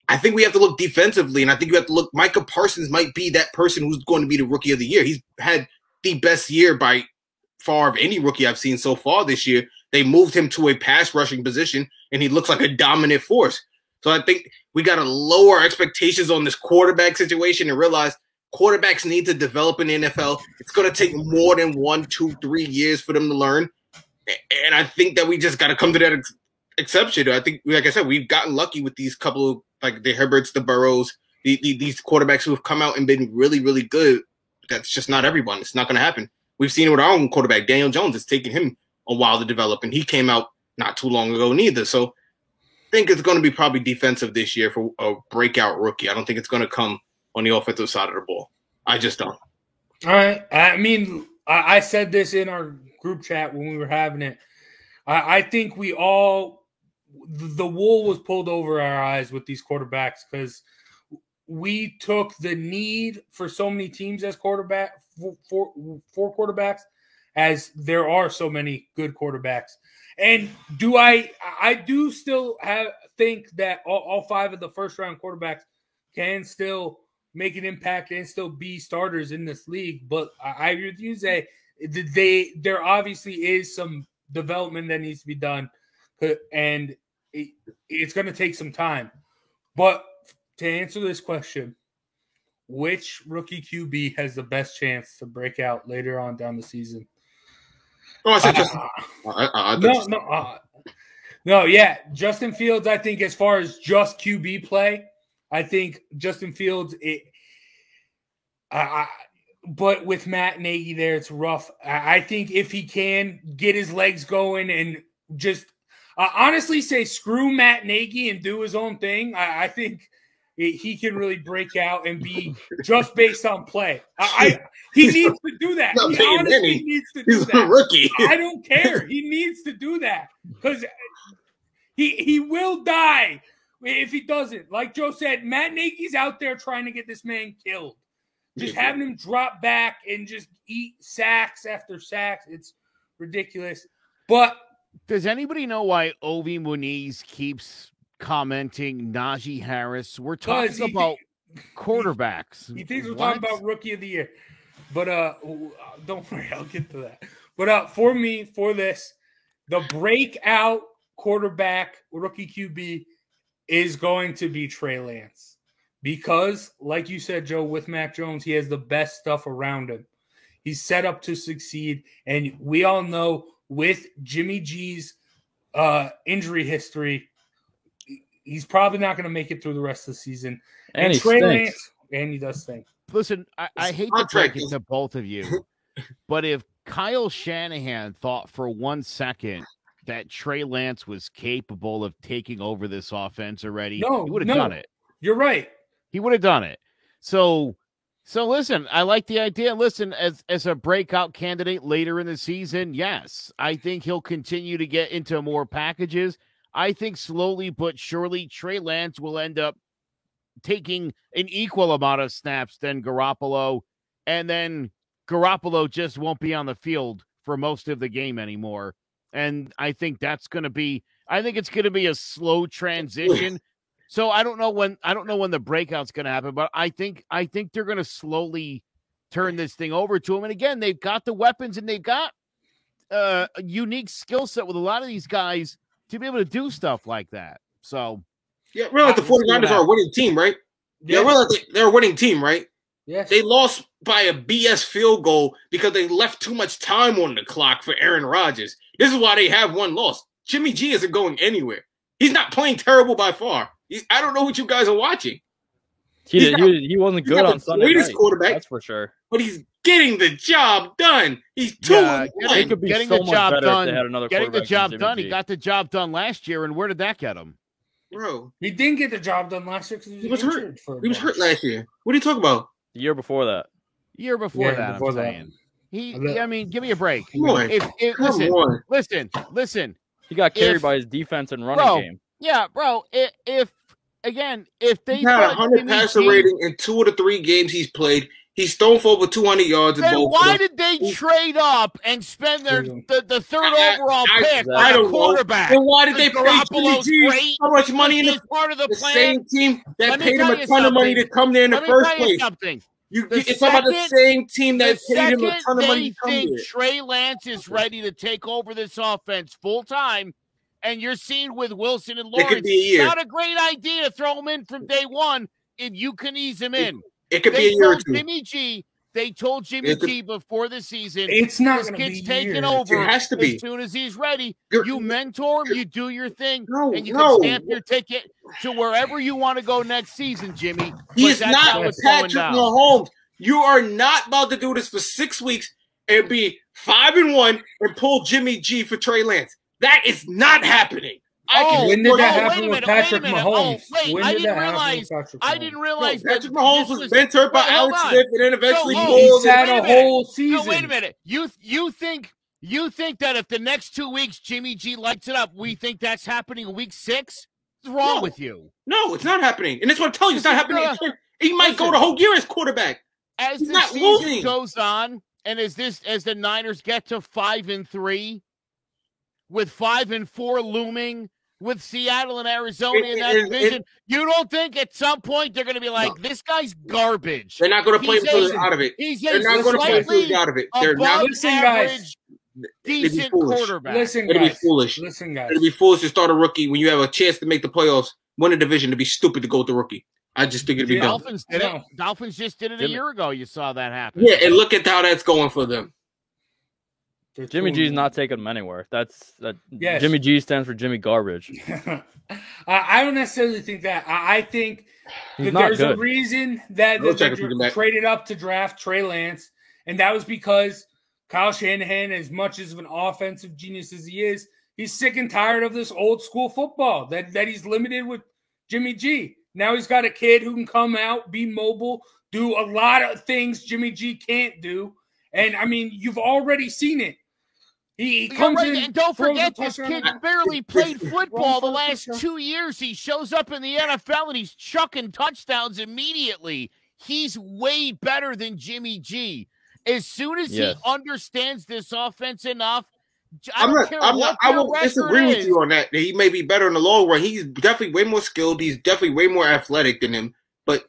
I think we have to look defensively, and I think we have to look. Micah Parsons might be that person who's going to be the rookie of the year. He's had the best year by far of any rookie I've seen so far this year. They moved him to a pass rushing position, and he looks like a dominant force. So I think we got to lower expectations on this quarterback situation and realize quarterbacks need to develop in the NFL. It's going to take more than 1, 2, 3 years for them to learn. And I think that we just got to come to that exception. I think, like I said, we've gotten lucky with these couple of, like the Herberts, the Burrows, these quarterbacks who have come out and been really, really good. That's just not everyone. It's not going to happen. We've seen it with our own quarterback, Daniel Jones. It's taken him a while to develop, and he came out not too long ago neither. So I think it's going to be probably defensive this year for a breakout rookie. I don't think it's going to come on the offensive side of the ball. I just don't. All right. I mean, I said this in our group chat when we were having it. I think the wool was pulled over our eyes with these quarterbacks because we took the need for so many teams as quarterback for quarterbacks as there are so many good quarterbacks. And I do still think that all 5 of the first round quarterbacks can still make an impact and still be starters in this league. But I agree with you, Zay. There obviously is some development that needs to be done, and it's going to take some time. But to answer this question, which rookie QB has the best chance to break out later on down the season? Oh, I said yeah. Justin Fields, I think as far as just QB play, I think Justin Fields, but with Matt Nagy there, it's rough. I think if he can get his legs going and just honestly say screw Matt Nagy and do his own thing, I think he can really break out and be just based on play. He needs to do that. He honestly needs to do that. He's a rookie. I don't care. He needs to do that because he will die if he doesn't. Like Joe said, Matt Nagy's out there trying to get this man killed. Just having him drop back and just eat sacks after sacks. It's ridiculous. But does anybody know why Ovi Muniz keeps commenting Najee Harris? We're talking about quarterbacks. He thinks we're talking about rookie of the year. But don't worry, I'll get to that. But for me, for this, the breakout quarterback, rookie QB, is going to be Trey Lance. Because, like you said, Joe, with Mac Jones, he has the best stuff around him. He's set up to succeed. And we all know with Jimmy G's injury history, he's probably not going to make it through the rest of the season. And Trey Lance, and he does stink. Listen, I hate to break it to both of you, but if Kyle Shanahan thought for 1 second that Trey Lance was capable of taking over this offense already, he would have done it. You're right. He would have done it. So listen, I like the idea. Listen, as a breakout candidate later in the season, yes, I think he'll continue to get into more packages. I think slowly but surely Trey Lance will end up taking an equal amount of snaps than Garoppolo, and then Garoppolo just won't be on the field for most of the game anymore. And I think it's going to be a slow transition. So I don't know when the breakout's going to happen, but I think they're going to slowly turn this thing over to him. And again, they've got the weapons and they've got a unique skill set with a lot of these guys to be able to do stuff like that. So yeah, realize the 49ers are a winning team, right? Yeah, realize they're a winning team, right? Yes. They lost by a BS field goal because they left too much time on the clock for Aaron Rodgers. This is why they have one loss. Jimmy G isn't going anywhere. He's not playing terrible by far. I don't know what you guys are watching. He wasn't good on Sunday night. Quarterback, that's for sure. But he's getting the job done. He's getting the job done. Getting the job done. He got the job done last year, and where did that get him? Bro, he didn't get the job done last year because he was hurt. He was hurt last year. What are you talking about? The year before that. I'm saying. I mean, give me a break. Come on. Listen. He got carried by his defense and running game. Yeah, bro. If they had a 100 passer rating in 2 of the 3 games he's played, he's thrown for over 200 yards. Then why did they trade up and spend the third overall pick on a quarterback? Then why did they pay Jimmy G so much money in part of the plan? Same team that paid him a ton of money to come there in the first place? It's about the same team that paid him a ton of money to come there. Trey Lance is ready to take over this offense full time. And you're seeing with Wilson and Lawrence, not a great idea to throw him in from day one if you can ease him in. It could be a year or two. They told Jimmy G before the season, it's not going to be taking over. It has to be. As soon as he's ready, you mentor him, you do your thing, and you can stamp your ticket to wherever you want to go next season, Jimmy. He's not Patrick Mahomes. You are not about to do this for 6 weeks and be 5-1 and pull Jimmy G for Trey Lance. That is not happening. When did that happen wait a with minute, Patrick wait a minute. Mahomes? Oh, wait, When I did didn't that happen realize. with Patrick I Mahomes? didn't realize that Patrick Mahomes this was bent hurt by wait, hold Alex on. Smith and then eventually So, pulled. He's had wait a a minute. whole season. No, wait a minute. You think that if the next 2 weeks Jimmy G lights it up, we think that's happening in week 6? What's wrong with you? No, it's not happening. And that's what I'm telling you. It's not happening. He might go Listen. the whole year as quarterback. As He's the not season losing. goes on, and as the Niners get to 5-3, with 5-4 looming, with Seattle and Arizona in that division, you don't think at some point they're going to be like, this guy's garbage? They're not going to play him until they're out of it. They're not going to play him until they're out of it. They're not. Listen, guys. Decent quarterback. Listen, It'll be guys. foolish. Listen, guys. It'll be foolish to start a rookie when you have a chance to make the playoffs, win a division. To be stupid to go with the rookie. I just think it'd be dumb. Dolphins did it. Dolphins just did it a year ago. You saw that happen. Yeah, and look at how that's going for them. Jimmy G's not taking them anywhere. Yes. Jimmy G stands for Jimmy Garbage. I don't necessarily think that. I think He's that not there's good. a reason that they traded up to draft Trey Lance, and that was because Kyle Shanahan, as much as of an offensive genius as he is, he's sick and tired of this old school football that he's limited with Jimmy G. Now he's got a kid who can come out, be mobile, do a lot of things Jimmy G can't do. And, I mean, you've already seen it. He comes in. And don't forget, this kid barely played football the last 2 years. He shows up in the NFL, and he's chucking touchdowns immediately. He's way better than Jimmy G. As soon as he understands this offense enough, I won't disagree with you on that. He may be better in the long run. He's definitely way more skilled. He's definitely way more athletic than him. But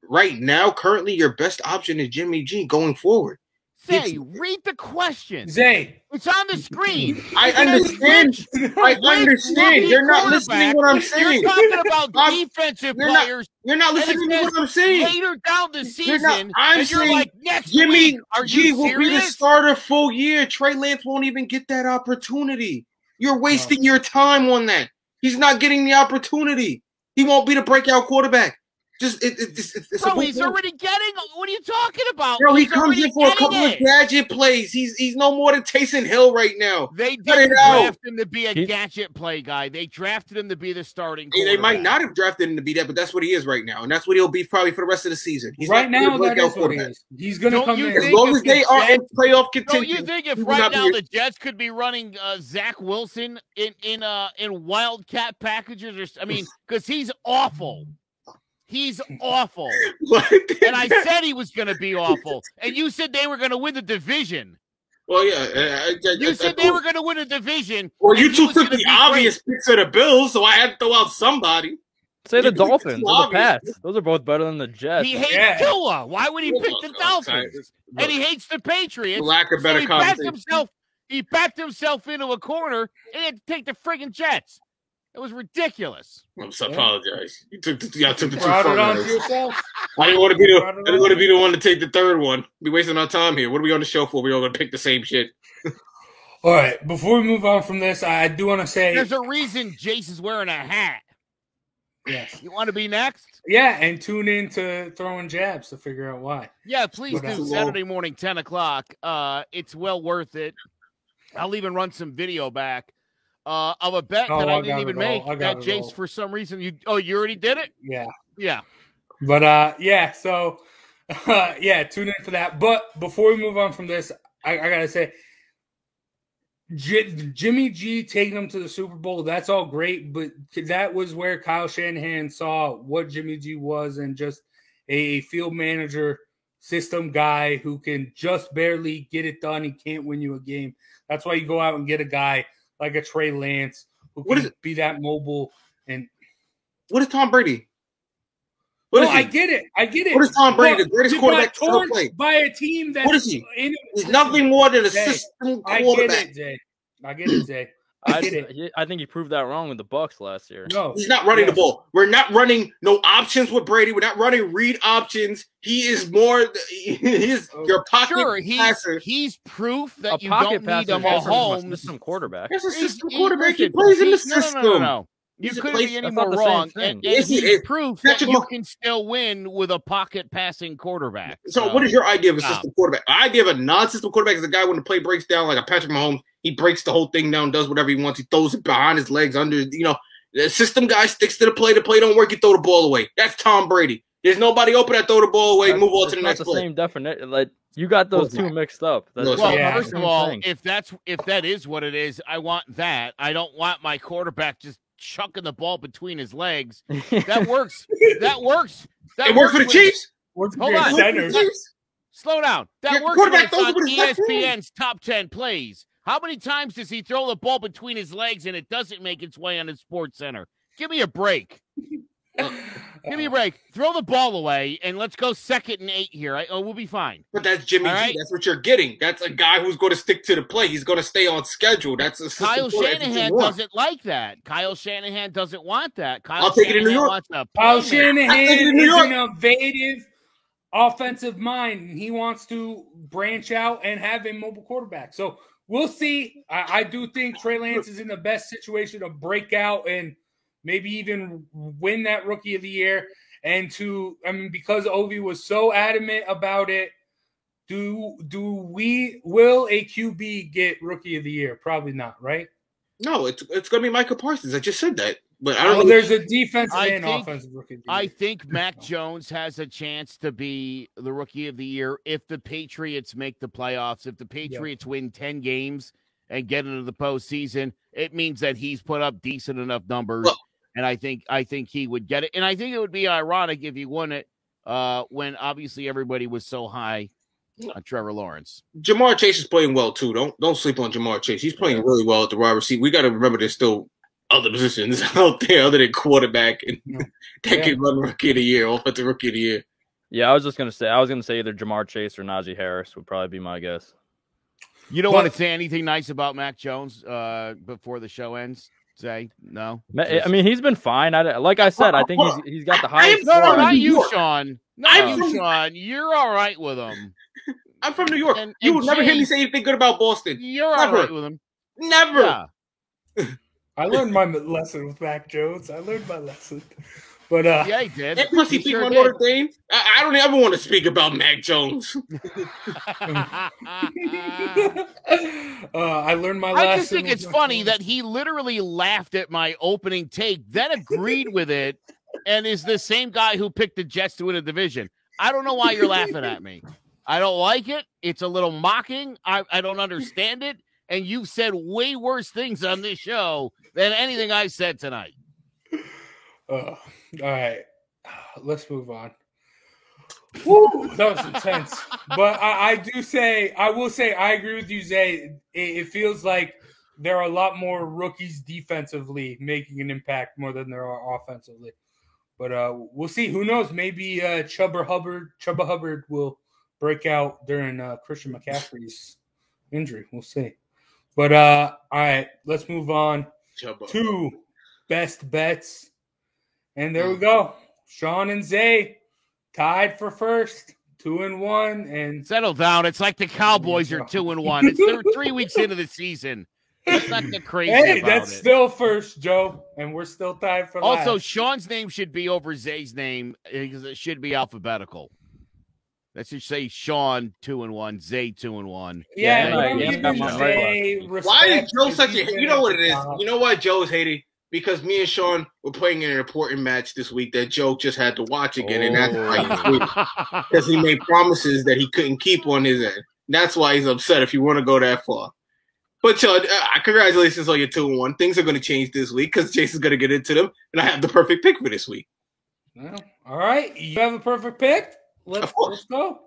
right now, currently, your best option is Jimmy G going forward. Zay, read the question. Zay. It's on the screen. I understand. I understand. You're not listening to what I'm saying. You're talking about defensive players. You're not listening to what I'm saying. Later down the season, I'm and you're saying like, next Jimmy week, are G you will be the serious? starter full year. Trey Lance won't even get that opportunity. You're wasting your time on that. He's not getting the opportunity. He won't be the breakout quarterback. It's Bro, he's already getting. What are you talking about? Bro, he He's comes in for a couple of gadget plays. He's no more than Taysom Hill right now. They didn't draft him to be a gadget play guy. They drafted him to be the starting quarterback. They might not have drafted him to be that, but that's what he is right now, and that's what he'll be probably for the rest of the season. He's right now, that is what he is. He's going to come in as long as they are in playoff contention. Don't you think if right now the Jets could be running Zach Wilson in Wildcat packages, or because he's awful. He's awful. And I said he was going to be awful. And you said they were going to win the division. Well, yeah. You said they were going to win a division. Well, you two took the obvious picks of the Bills, so I had to throw out somebody. Say the Dolphins or the Pats. Those are both better than the Jets. He hates Tua. Why would he pick the Dolphins? And he hates the Patriots. Lack of better conversation. He backed himself into a corner and he had to take the friggin' Jets. It was ridiculous. I apologize. Y'all took the two Brought it on front to yourself. I didn't want to be the one to take the third one. Be wasting our time here. What are we on the show for? We all gonna pick the same shit. All right. Before we move on from this, I do want to say there's a reason Jace is wearing a hat. Yes. You want to be next? Yeah, and tune in to Throwing Jabs to figure out why. Yeah, please do. Saturday morning, 10 o'clock. It's well worth it. I'll even run some video back. Of a bet that I didn't even make. That Jace, for some reason, you already did it? Yeah. But so tune in for that. But before we move on from this, I gotta say, Jimmy G taking them to the Super Bowl, that's all great, but that was where Kyle Shanahan saw what Jimmy G was, and just a field manager system guy who can just barely get it done. He can't win you a game. That's why you go out and get a guy like a Trey Lance, who can be that mobile. And what is Tom Brady? I get it. What is Tom Brady, the greatest quarterback to ever play? By a team that what is he? He's nothing more than a system quarterback. I get it, Zay. I think he proved that wrong with the Bucs last year. No, he's not running the ball. We're not running no options with Brady. We're not running read options. He is more. He's your pocket passer. He's proof that you don't need a Mahomes. System quarterback. He's a system quarterback. He plays in the system. No. You couldn't be any more wrong. And he's proof that you can still win with a pocket passing quarterback. So what is your idea of a system quarterback? The idea of a non-system quarterback is a guy when the play breaks down like a Patrick Mahomes. He breaks the whole thing down, does whatever he wants. He throws it behind his legs, under, the system guy sticks to the play. The play don't work, you throw the ball away. That's Tom Brady. There's nobody open, I throw the ball away, move on to the next play. Same definition. Like, you got those two mixed up. First of all, if that is what it is, I want that. I don't want my quarterback just chucking the ball between his legs. That works. That works. It worked for the Chiefs. Hold on. Slow down. That works when it's on ESPN's top 10 plays. How many times does he throw the ball between his legs and it doesn't make its way on his Sports Center? Give me a break. Give me a break. Throw the ball away, and let's go 2nd and 8 here. We'll be fine. But that's Jimmy G. Right? That's what you're getting. That's a guy who's going to stick to the play. He's going to stay on schedule. That's a Kyle Shanahan doesn't like that. Kyle Shanahan doesn't want that. I'll take it in New York. Kyle Shanahan is an innovative offensive mind, and he wants to branch out and have a mobile quarterback. So we'll see. I do think Trey Lance is in the best situation to break out and maybe even win that Rookie of the Year. And because Ovi was so adamant about it, will a QB get Rookie of the Year? Probably not, right? No, it's going to be Micah Parsons. I just said that. But I don't know. There's a defensive and offensive Rookie of the Year. I think Mac Jones has a chance to be the Rookie of the Year if the Patriots make the playoffs. If the Patriots win 10 games and get into the postseason, it means that he's put up decent enough numbers. Look, and I think he would get it. And I think it would be ironic if he won it when obviously everybody was so high on Trevor Lawrence. Jamar Chase is playing well too. Don't sleep on Jamar Chase. He's playing really well at the wide receiver. We got to remember there's still other positions out there other than quarterback and that can run Rookie of the Year, offensive Rookie of the Year. Yeah, I was gonna say either Jamar Chase or Najee Harris would probably be my guess. You don't want to say anything nice about Mac Jones before the show ends? Say no. I mean, he's been fine. Like I said, I think he's got the highest. No, not you, Sean. Not you, Sean. You're all right with him. I'm from New York. You will never hear me say anything good about Boston. You're all right with him. Never. Yeah. I learned my lesson with Mac Jones. I learned my lesson. But yeah, he did. And plus, he beat my Notre Dame. I don't ever want to speak about Mac Jones. I learned my lesson. I just think it's funny that he literally laughed at my opening take, then agreed with it, and is the same guy who picked the Jets to win a division. I don't know why you're laughing at me. I don't like it. It's a little mocking. I don't understand it. And you've said way worse things on this show than anything I said tonight. All right. Let's move on. Woo, that was intense. But I will say, I agree with you, Zay. It feels like there are a lot more rookies defensively making an impact more than there are offensively. But we'll see. Who knows? Maybe Chuba Hubbard will break out during Christian McCaffrey's injury. We'll see. But all right, let's move on to best bets. And there we go. Sean and Zay tied for first, 2-1. And settle down. It's like the Cowboys are 2-1. They're 3 weeks into the season. Let's not get crazy. Hey, that's still first, Joe, and we're still tied for last. Also, Sean's name should be over Zay's name because it should be alphabetical. Let's just say Sean 2-1, Zay 2-1. Yeah, why is Joe such a? You know what it is. You know why Joe's hating? Because me and Sean were playing in an important match this week that Joe just had to watch again, and that's why because he made promises that he couldn't keep on his end. That's why he's upset. If you want to go that far, but Joe, congratulations on your 2-1. Things are going to change this week because Jason's going to get into them, and I have the perfect pick for this week. Well, all right, you have a perfect pick. Let's go.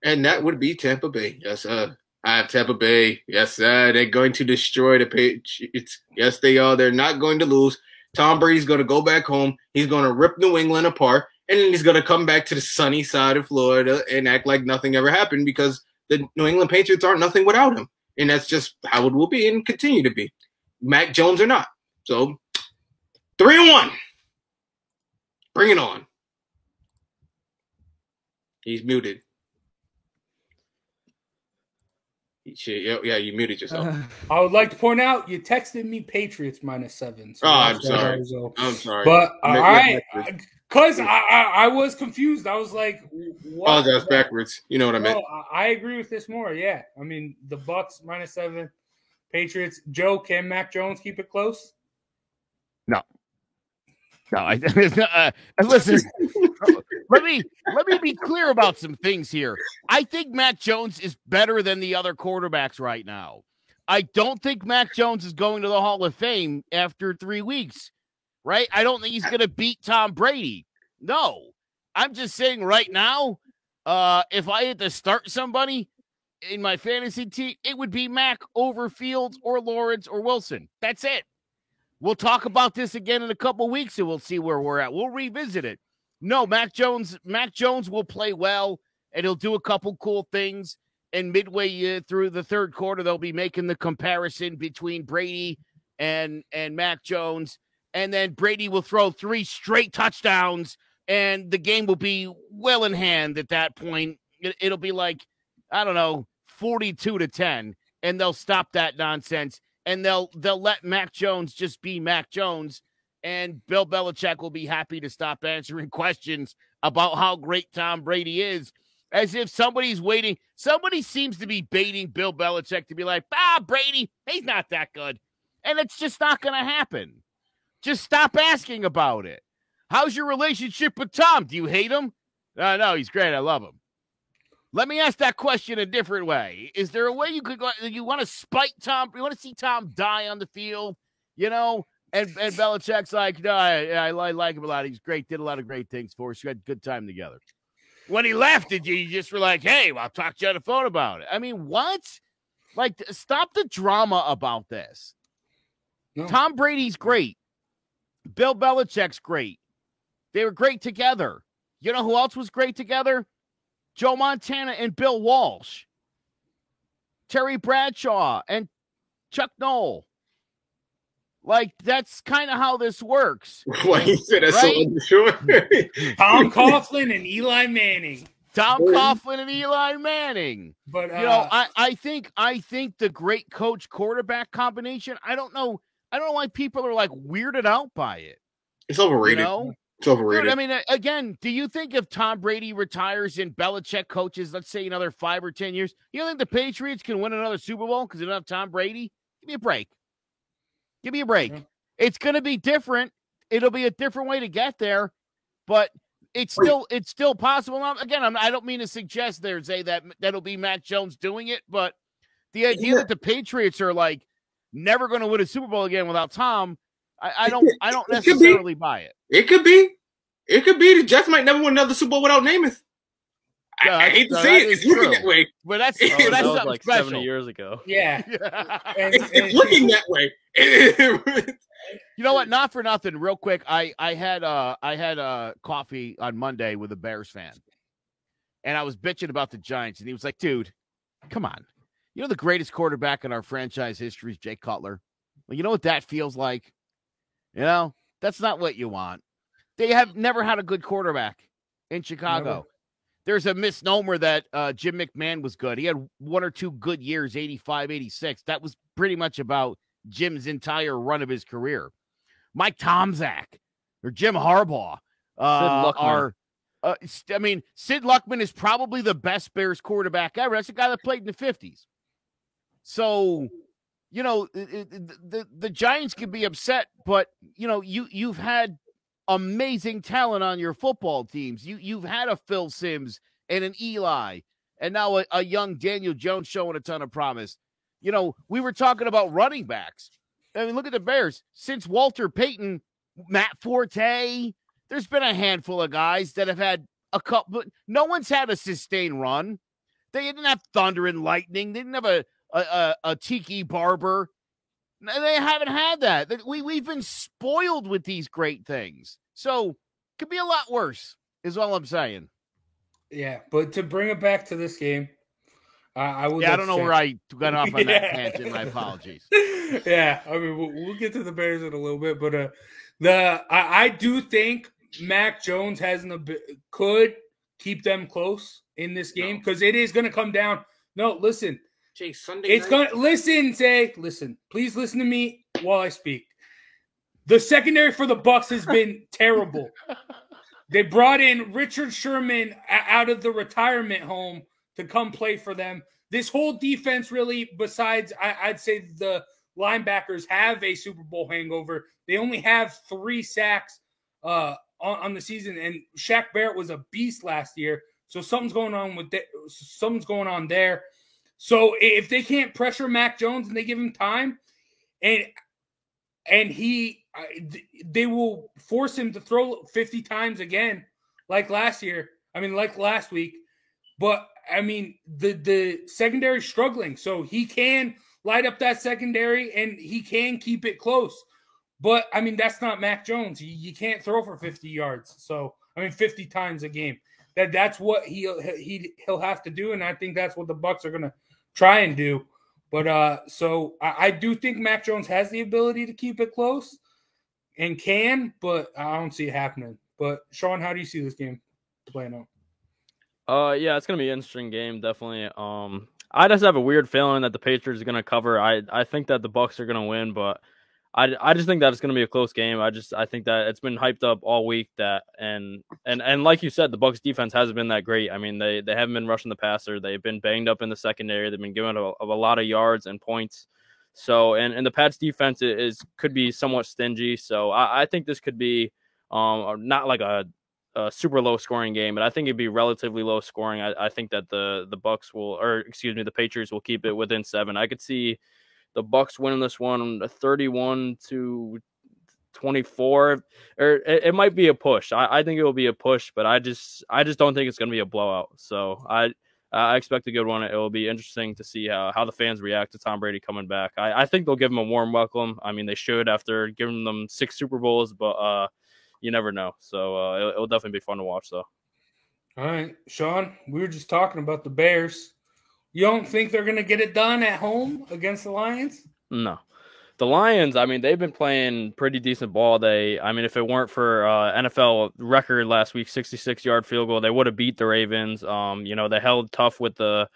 And that would be Tampa Bay. Yes, I have Tampa Bay. Yes, they're going to destroy the Patriots. Yes, they are. They're not going to lose. Tom Brady's going to go back home. He's going to rip New England apart. And then he's going to come back to the sunny side of Florida and act like nothing ever happened because the New England Patriots aren't nothing without him. And that's just how it will be and continue to be. Mac Jones or not. So, 3-1. Bring it on. He's muted. Yeah, you muted yourself. I would like to point out you texted me Patriots -7. So I'm sorry. I'm sorry. But all right, because I was confused. I was like, what? Apologize backwards. You know what I meant. I agree with this more. Yeah, I mean the Bucks -7, Patriots. Joe, can Mac Jones keep it close? No. Listen, let me be clear about some things here. I think Mac Jones is better than the other quarterbacks right now. I don't think Mac Jones is going to the Hall of Fame after 3 weeks, right? I don't think he's going to beat Tom Brady. No, I'm just saying right now, if I had to start somebody in my fantasy team, it would be Mac over Fields or Lawrence or Wilson. That's it. We'll talk about this again in a couple weeks, and we'll see where we're at. We'll revisit it. No, Mac Jones will play well, and he'll do a couple cool things. And midway through the third quarter, they'll be making the comparison between Brady and Mac Jones. And then Brady will throw 3 straight touchdowns, and the game will be well in hand at that point. It'll be like, I don't know, 42-10, and they'll stop that nonsense. And they'll let Mac Jones just be Mac Jones, and Bill Belichick will be happy to stop answering questions about how great Tom Brady is, as if somebody's waiting. Somebody seems to be baiting Bill Belichick to be like, Brady, he's not that good. And it's just not going to happen. Just stop asking about it. How's your relationship with Tom? Do you hate him? No, he's great. I love him. Let me ask that question a different way. Is there a way you want to spite Tom? You want to see Tom die on the field, And Belichick's like, no, I like him a lot. He's great. Did a lot of great things for us. We had a good time together. When he left, you just were like, hey, I'll talk to you on the phone about it. I mean, what? Like, stop the drama about this. No. Tom Brady's great. Bill Belichick's great. They were great together. You know who else was great together? Joe Montana and Bill Walsh, Terry Bradshaw and Chuck Noll. Like, that's kind of how this works. Why you said that so unsure? Tom Coughlin and Eli Manning. But I think the great coach quarterback combination, I don't know why people are like weirded out by it. It's overrated. It's overrated. Dude, I mean, again, do you think if Tom Brady retires and Belichick coaches, let's say another 5 or 10 years, you don't think the Patriots can win another Super Bowl because they don't have Tom Brady? Give me a break. Yeah. It's going to be different. It'll be a different way to get there, but it's still possible. Now, again, I don't mean to suggest that'll be Mac Jones doing it, but the idea that the Patriots are like never going to win a Super Bowl again without Tom, I don't necessarily buy it. It could be. The Jets might never win another Super Bowl without Namath. I hate to say it. It's looking that way. But that's that was like special. 70 years ago. Yeah. It's looking that way. You know what? Not for nothing. Real quick, I had coffee on Monday with a Bears fan, and I was bitching about the Giants, and he was like, "Dude, come on. You know the greatest quarterback in our franchise history is Jay Cutler. Well, you know what that feels like? That's not what you want. They have never had a good quarterback in Chicago. Never. There's a misnomer that Jim McMahon was good. He had 1 or 2 good years, 85, 86. That was pretty much about Jim's entire run of his career. Mike Tomczak or Jim Harbaugh Sid Luckman is probably the best Bears quarterback ever. That's a guy that played in the 50s. So, the Giants can be upset, but, you've had amazing talent on your football teams. You've had a Phil Simms and an Eli, and now a young Daniel Jones showing a ton of promise. We were talking about running backs. I mean, look at the Bears. Since Walter Payton, Matt Forte, there's been a handful of guys that have had a couple, but no one's had a sustained run. They didn't have thunder and lightning. They didn't have a Tiki Barber. They haven't had that. We've been spoiled with these great things. So could be a lot worse, is all I'm saying. Yeah, but to bring it back to this game, I don't know where I got off on that tangent. My apologies. Yeah, I mean, we'll get to the Bears in a little bit, but I do think Mac Jones could keep them close in this game because it is going to come down. No, listen. Jay, Sunday it's going to listen. Please listen to me while I speak. The secondary for the Bucs has been terrible. They brought in Richard Sherman out of the retirement home to come play for them. this whole defense really, besides I'd say the linebackers have a Super Bowl hangover. They only have 3 sacks on the season, and Shaq Barrett was a beast last year. So something's going on there. So if they can't pressure Mac Jones and they give him time, and they will force him to throw 50 times again, like last week. But I mean, the secondary struggling, so he can light up that secondary and he can keep it close. But I mean, that's not Mac Jones. You can't throw for 50 yards. So I mean, 50 times a game. That's what he'll have to do, and I think that's what the Bucs are going to try and do. But so I do think Mac Jones has the ability to keep it close and can, but I don't see it happening. But Sean, how do you see this game playing out? Yeah, it's gonna be an interesting game, definitely. I just have a weird feeling that the Patriots are gonna cover. I think that the Bucs are gonna win, but I just think that it's gonna be a close game. I think that it's been hyped up all week that and like you said, the Bucs defense hasn't been that great. I mean, they haven't been rushing the passer. They've been banged up in the secondary. They've been giving a lot of yards and points. So and the Pats defense could be somewhat stingy. So I think this could be not like a super low scoring game, but I think it'd be relatively low scoring. I think that the the Patriots will keep it within 7. I could see the Bucs winning this one 31-24, or it might be a push. I think it will be a push, but I just don't think it's going to be a blowout. So I expect a good one. It will be interesting to see how the fans react to Tom Brady coming back. I think they'll give him a warm welcome. I mean, they should after giving them 6 Super Bowls, but you never know. So it'll definitely be fun to watch, though. All right, Sean, we were just talking about the Bears. You don't think they're going to get it done at home against the Lions? No. The Lions, I mean, they've been playing pretty decent ball. If it weren't for NFL record last week, 66-yard field goal, they would have beat the Ravens. They held tough with the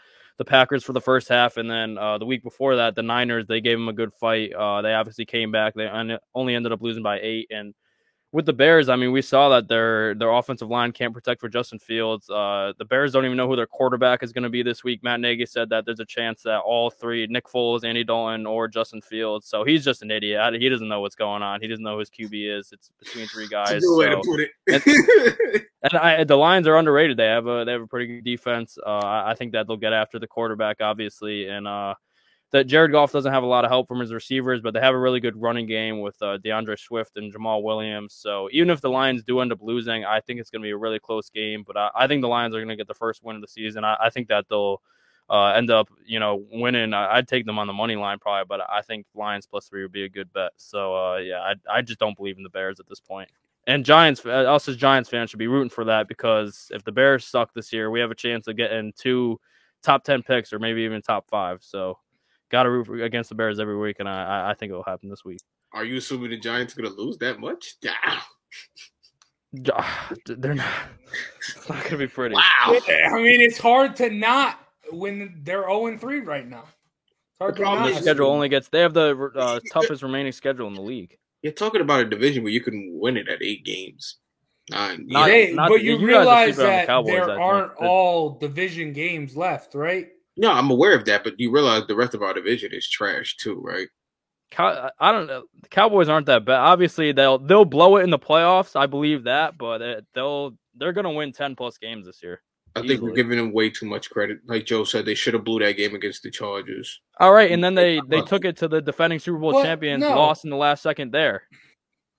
Packers for the first half, and then the week before that, the Niners, they gave them a good fight. They obviously came back. They only ended up losing by 8, and with the Bears, I mean, we saw that their offensive line can't protect for Justin Fields. The Bears don't even know who their quarterback is going to be this week. Matt Nagy said that there's a chance that all 3, Nick Foles, Andy Dalton, or Justin Fields. So he's just an idiot. He doesn't know what's going on. He doesn't know who his QB is. It's between 3 guys. That's a good way to put it. and the Lions are underrated. They have a pretty good defense. I think that they'll get after the quarterback, obviously, and that Jared Goff doesn't have a lot of help from his receivers, but they have a really good running game with DeAndre Swift and Jamal Williams. So even if the Lions do end up losing, I think it's going to be a really close game. But I think the Lions are going to get the first win of the season. I think that they'll end up, winning. I'd take them on the money line probably, but I think Lions +3 would be a good bet. So I just don't believe in the Bears at this point. And Giants, us as Giants fans should be rooting for that, because if the Bears suck this year, we have a chance of getting 2 top 10 picks or maybe even top 5. So. Got to root against the Bears every week, and I think it will happen this week. Are you assuming the Giants are going to lose that much? They're not. It's not going to be pretty. Wow. I mean, it's hard to not when they're 0-3 right now. It's hard to not. The schedule only gets. They have the toughest remaining schedule in the league. You're talking about a division where you can win it at 8 games. But you realize that there aren't all division games left, right? No, I'm aware of that, but you realize the rest of our division is trash too, right? I don't know. The Cowboys aren't that bad. Obviously, they'll blow it in the playoffs. I believe that, but they're gonna win 10+ games this year. I think we're giving them way too much credit. Like Joe said, they should have blew that game against the Chargers. All right, and then they took it to the defending Super Bowl champions, lost in the last second there.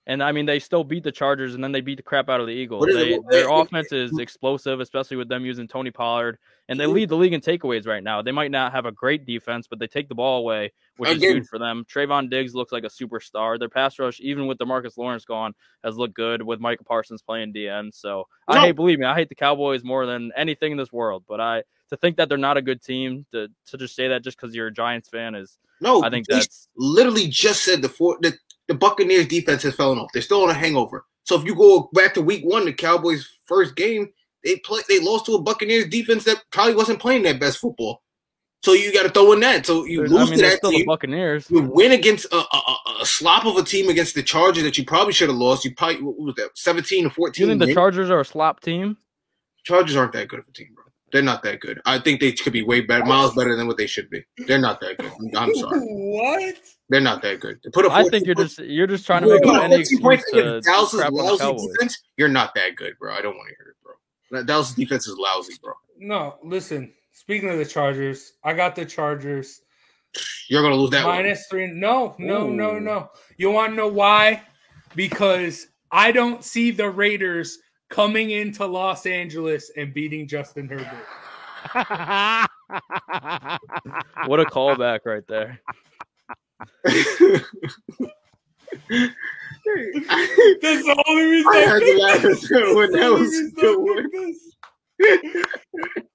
And, I mean, they still beat the Chargers, and then they beat the crap out of the Eagles. Their offense is explosive, especially with them using Tony Pollard. And they lead the league in takeaways right now. They might not have a great defense, but they take the ball away, which is good for them. Trayvon Diggs looks like a superstar. Their pass rush, even with DeMarcus Lawrence gone, has looked good with Micah Parsons playing DN. So, believe me, I hate the Cowboys more than anything in this world. But to think that they're not a good team, to just say that just because you're a Giants fan I think that's literally just said the Buccaneers defense has fallen off. They're still on a hangover. So if you go back to week 1, the Cowboys' first game, they lost to a Buccaneers defense that probably wasn't playing their best football. So you got to throw in that. So you lose to that still team. The Buccaneers. You win against a slop of a team against the Chargers that you probably should have lost. You probably, what was that, 17-14? You think the Chargers are a slop team? Chargers aren't that good of a team, bro. They're not that good. I think they could be way better, miles better than what they should be. They're not that good. I'm sorry. What? They're not that good. Put a I think you're just trying to make up any excuse to crap on the Cowboys. Defense, you're not that good, bro. I don't want to hear it, bro. Dallas' defense is lousy, bro. No, listen. Speaking of the Chargers, I got the Chargers. You're gonna lose that -3. No. You want to know why? Because I don't see the Raiders coming into Los Angeles and beating Justin Herbert. What a callback right there. That's the only reason I had to laugh at that one. That was a good one.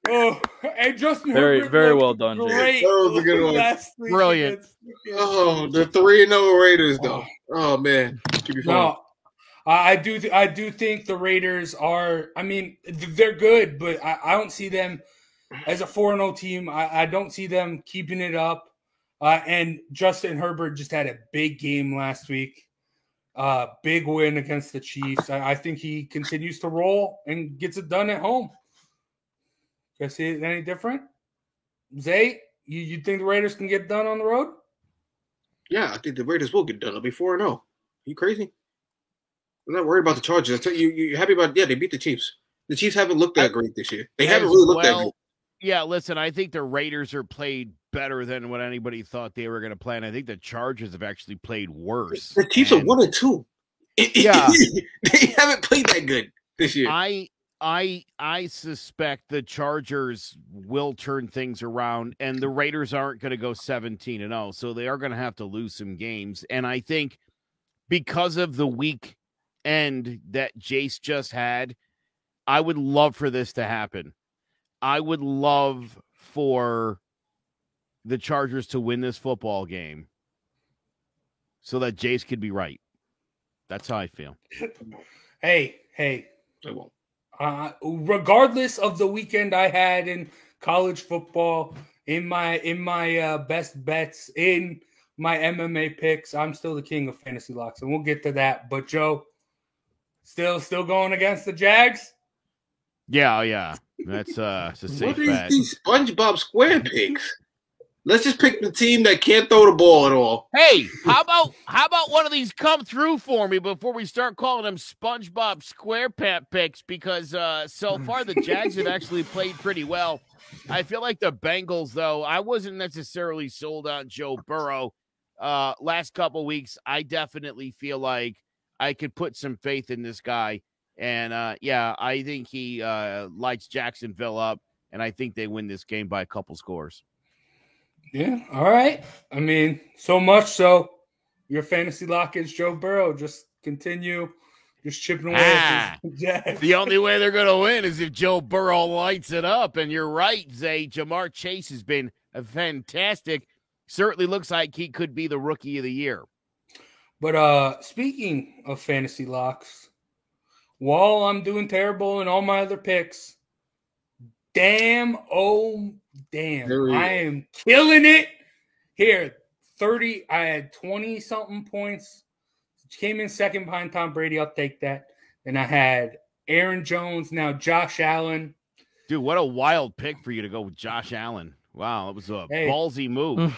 Oh, and Justin Very, Herbert very well done, Jay. great. That was a good one. Brilliant. Oh, the 3-0 Raiders, though. Oh man, keep your phone. No, I do think the Raiders are. I mean, they're good, but I don't see them as a 4-0 team. I don't see them keeping it up. And Justin Herbert just had a big game last week. Big win against the Chiefs. I think he continues to roll and gets it done at home. You guys see it any different? Zay, you think the Raiders can get done on the road? Yeah, I think the Raiders will get done. They'll be 4-0. You crazy? I'm not worried about the Chargers. I tell you, you're happy about they beat the Chiefs. The Chiefs haven't looked that great this year. They haven't really looked that good. Yeah, listen, I think the Raiders are played better than what anybody thought they were going to play, and I think the Chargers have actually played worse. The Chiefs are 1-2. Yeah. They haven't played that good this year. I suspect the Chargers will turn things around, and the Raiders aren't going to go 17-0, so they are going to have to lose some games. And I think because of the week end that Jace just had, I would love for this to happen. I would love for the Chargers to win this football game so that Jace could be right. That's how I feel. Hey. I won't. Regardless of the weekend I had in college football, in my best bets, in my MMA picks, I'm still the king of fantasy locks, and we'll get to that. But Joe, still going against the Jags? Yeah. That's a safe bet. What are these SpongeBob Square picks? Let's just pick the team that can't throw the ball at all. Hey, how about one of these come through for me before we start calling them SpongeBob SquarePants picks? Because so far the Jags have actually played pretty well. I feel like the Bengals, though, I wasn't necessarily sold on Joe Burrow. Last couple weeks, I definitely feel like I could put some faith in this guy. And, I think he lights Jacksonville up, and I think they win this game by a couple scores. Yeah, all right. I mean, so much so your fantasy lock is Joe Burrow. Just continue just chipping away at the Jags. The only way they're going to win is if Joe Burrow lights it up. And you're right, Zay. Jamar Chase has been fantastic. Certainly looks like he could be the rookie of the year. But speaking of fantasy locks, while I'm doing terrible in all my other picks, damn, I am killing it here. 30, I had 20-something points. Came in second behind Tom Brady. I'll take that. And I had Aaron Jones, now Josh Allen. Dude, what a wild pick for you to go with Josh Allen. Wow, it was a ballsy move.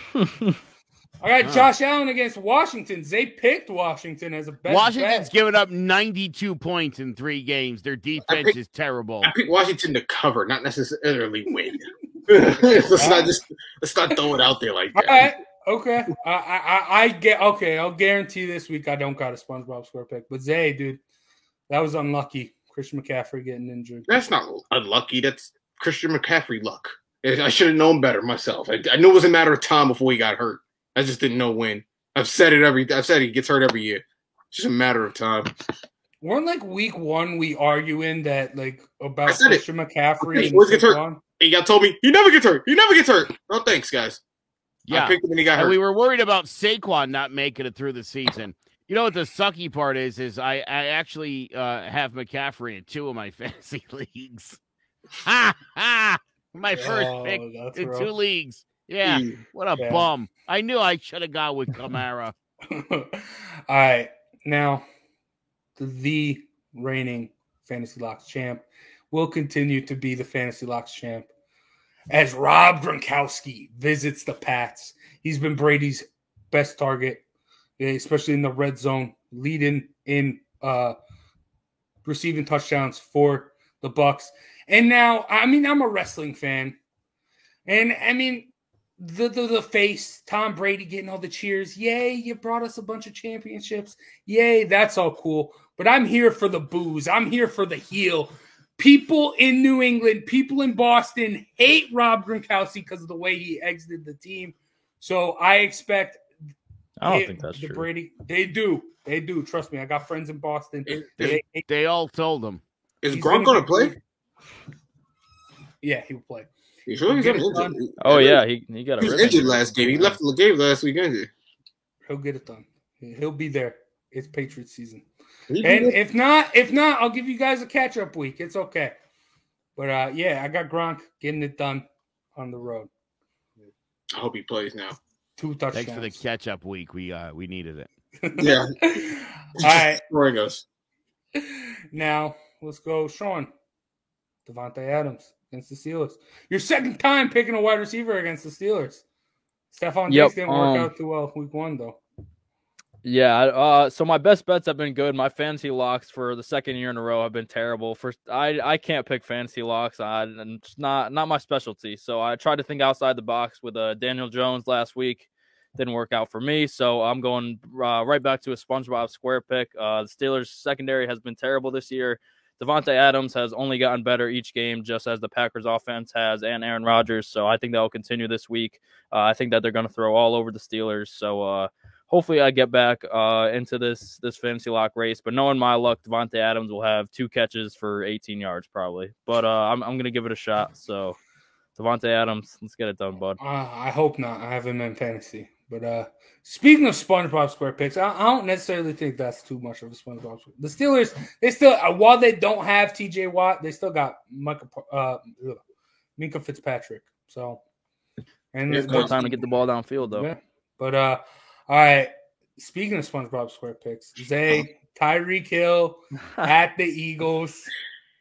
I got Josh Allen against Washington. They picked Washington as a best Washington's bet. given up 92 points in 3 games. Their defense is terrible. I picked Washington to cover, not necessarily win. let's not throw it out there like that. All right. Okay. I'll guarantee this week I don't got a SpongeBob score pick. But Zay, dude, that was unlucky. Christian McCaffrey getting injured. That's not unlucky. That's Christian McCaffrey luck. I should have known better myself. I knew it was a matter of time before he got hurt. I just didn't know when. I've said he gets hurt every year. It's just a matter of time. Weren't like week 1 we arguing that like about Christian McCaffrey okay, and Saquon? Hey, y'all told me he never gets hurt. He never gets hurt. Oh, thanks, guys. Yeah, I picked him and he got hurt. We were worried about Saquon not making it through the season. You know what the sucky part is I actually have McCaffrey in 2 of my fantasy leagues. My first pick in rough. 2 leagues. Yeah, what a bum. I knew I should have gone with Kamara. All right, now the reigning fantasy locks champ. will continue to be the Fantasy Locks champ as Rob Gronkowski visits the Pats. He's been Brady's best target, especially in the red zone, leading in receiving touchdowns for the Bucs. And now, I mean, I'm a wrestling fan. And, I mean, the face, Tom Brady getting all the cheers. Yay, you brought us a bunch of championships. Yay, that's all cool. But I'm here for the booze. I'm here for the heel. People in New England, people in Boston hate Rob Gronkowski because of the way he exited the team. So I expect I don't think that's true. Brady. They do. They do. Trust me. I got friends in Boston. They all told him. Is Gronk going to play? Yeah, he will play. You sure he's injured? Oh, yeah. He got He was injured last game. He left the game last week injured. He'll get it done. He'll be there. It's Patriots season. And if not, I'll give you guys a catch-up week. It's okay. But, yeah, I got Gronk getting it done on the road. I hope he plays now. 2 touchdowns. Thanks for the catch-up week. We needed it. Yeah. All right. Scoring us. Now, let's go, Sean. Davante Adams against the Steelers. Your second time picking a wide receiver against the Steelers. Stephon Diggs didn't work out too well week 1, though. Yeah, so my best bets have been good. My fantasy locks for the second year in a row have been terrible. I can't pick fantasy locks. It's not my specialty. So I tried to think outside the box with Daniel Jones last week. Didn't work out for me. So I'm going right back to a SpongeBob Square pick. The Steelers secondary has been terrible this year. Davante Adams has only gotten better each game, just as the Packers offense has, and Aaron Rodgers. So I think that will continue this week. I think that they're going to throw all over the Steelers. So hopefully I get back into this fantasy lock race. But knowing my luck, Davante Adams will have 2 catches for 18 yards probably. But I'm going to give it a shot. So Davante Adams, let's get it done, bud. I hope not. I have him in fantasy. But speaking of SpongeBob Square picks, I don't necessarily think that's too much of a SpongeBob Square. The Steelers, they still, while they don't have TJ Watt, they still got Minkah Fitzpatrick. So, and there's more time to get the ball downfield, though. Yeah. But all right. Speaking of SpongeBob Square picks, Zay, Tyreek Hill at the Eagles.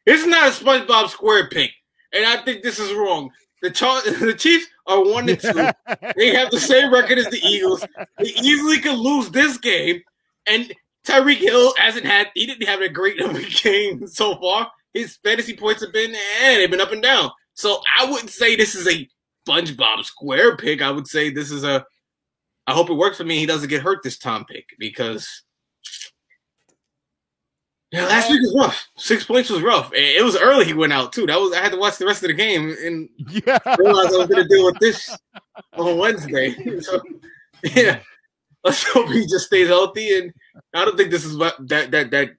It's not a SpongeBob Square pick, and I think this is wrong. The Chiefs are 1-2. They have the same record as the Eagles. They easily could lose this game. And Tyreek Hill he didn't have a great game so far. His fantasy points have been, they've been up and down. So I wouldn't say this is a SpongeBob Square pick. I would say this is I hope it works for me. He doesn't get hurt this time pick because last week was rough. 6 points was rough. It was early he went out, too. I had to watch the rest of the game and realize I was going to deal with this on Wednesday. So, yeah, let's hope he just stays healthy. And I don't think this is that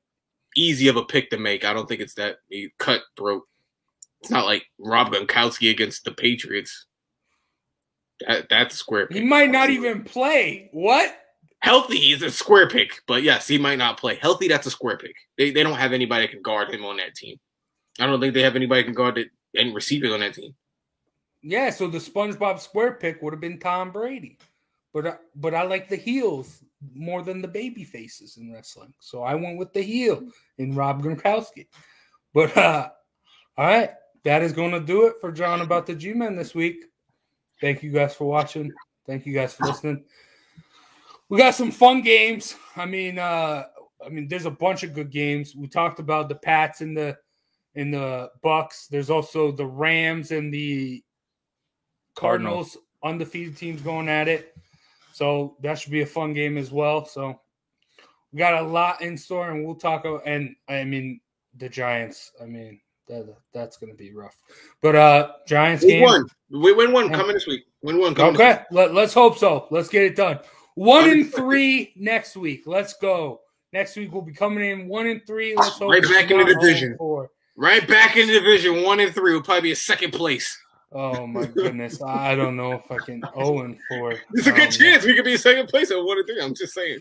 easy of a pick to make. I don't think it's that cutthroat. It's not like Rob Gronkowski against the Patriots. That's a square pick. He might not even play. What? Healthy is a square pick, but yes, he might not play. Healthy, that's a square pick. They don't have anybody that can guard him on that team. I don't think they have anybody that can guard any receivers on that team. Yeah, so the SpongeBob Square pick would have been Tom Brady. But I like the heels more than the baby faces in wrestling. So I went with the heel in Rob Gronkowski. But all right, that is going to do it for John About the G-Men this week. Thank you guys for watching. Thank you guys for listening. We got some fun games. I mean, there's a bunch of good games. We talked about the Pats and the Bucs. There's also the Rams and the Cardinals undefeated teams going at it. So that should be a fun game as well. So we got a lot in store, and we'll talk. And I mean, the Giants. I mean, that's going to be rough. But Giants game. We win one coming this week. Win one coming. Okay, let's hope so. Let's get it done. 1-3 next week. Let's go. Next week we'll be coming in 1-3. Let's hope right back in the division. Right back in the division. 1-3 will probably be a second place. Oh my goodness. I don't know if I can 0-4. There's a good chance we could be in second place at 1-3. I'm just saying.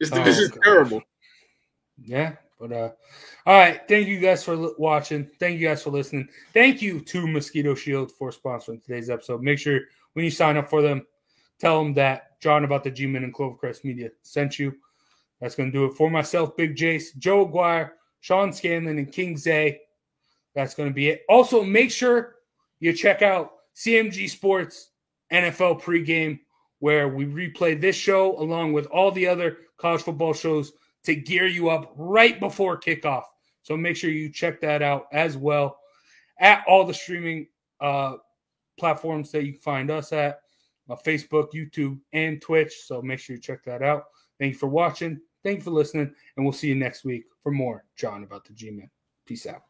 This division is terrible. Yeah, but all right. Thank you guys for watching. Thank you guys for listening. Thank you to Mosquito Shield for sponsoring today's episode. Make sure when you sign up for them, tell them that John About the G-Men and Clovercrest Media sent you. That's going to do it for myself, Big Jace, Joe Aguirre, Sean Scanlon, and King Zay. that's going to be it. Also, make sure you check out CMG Sports NFL pregame, where we replay this show along with all the other college football shows to gear you up right before kickoff. So make sure you check that out as well at all the streaming platforms that you can find us at, Facebook, YouTube, and Twitch. So make sure you check that out. Thank you for watching. Thank you for listening. And we'll see you next week for more John About the G-Men. Peace out.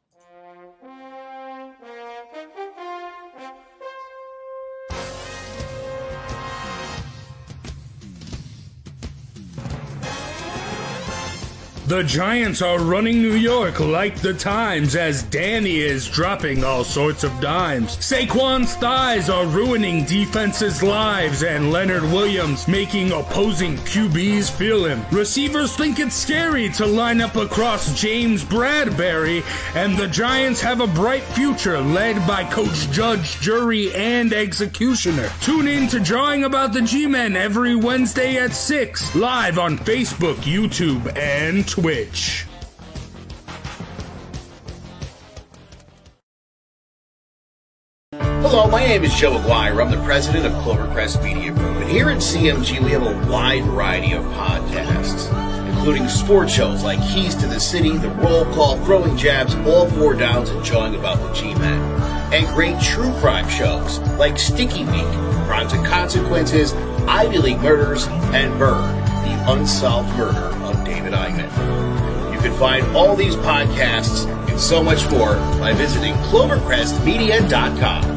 The Giants are running New York like the Times as Danny is dropping all sorts of dimes. Saquon's thighs are ruining defenses' lives and Leonard Williams making opposing QBs feel him. Receivers think it's scary to line up across James Bradbury, and the Giants have a bright future led by Coach Judge, Jury, and Executioner. Tune in to Drawing About the G-Men every Wednesday at 6, live on Facebook, YouTube, and Twitch. Hello, my name is Joe Aguirre. I'm the president of Clovercrest Media Group, and here at CMG we have a wide variety of podcasts, including sports shows like Keys to the City, The Roll Call, Throwing Jabs, All Four Downs, and Jawing About the G-Men, and great true crime shows like Sticky Week, Crimes and Consequences, Ivy League Murders, and Burn, the unsolved murder of David Eichmann. You can find all these podcasts and so much more by visiting ClovercrestMedia.com.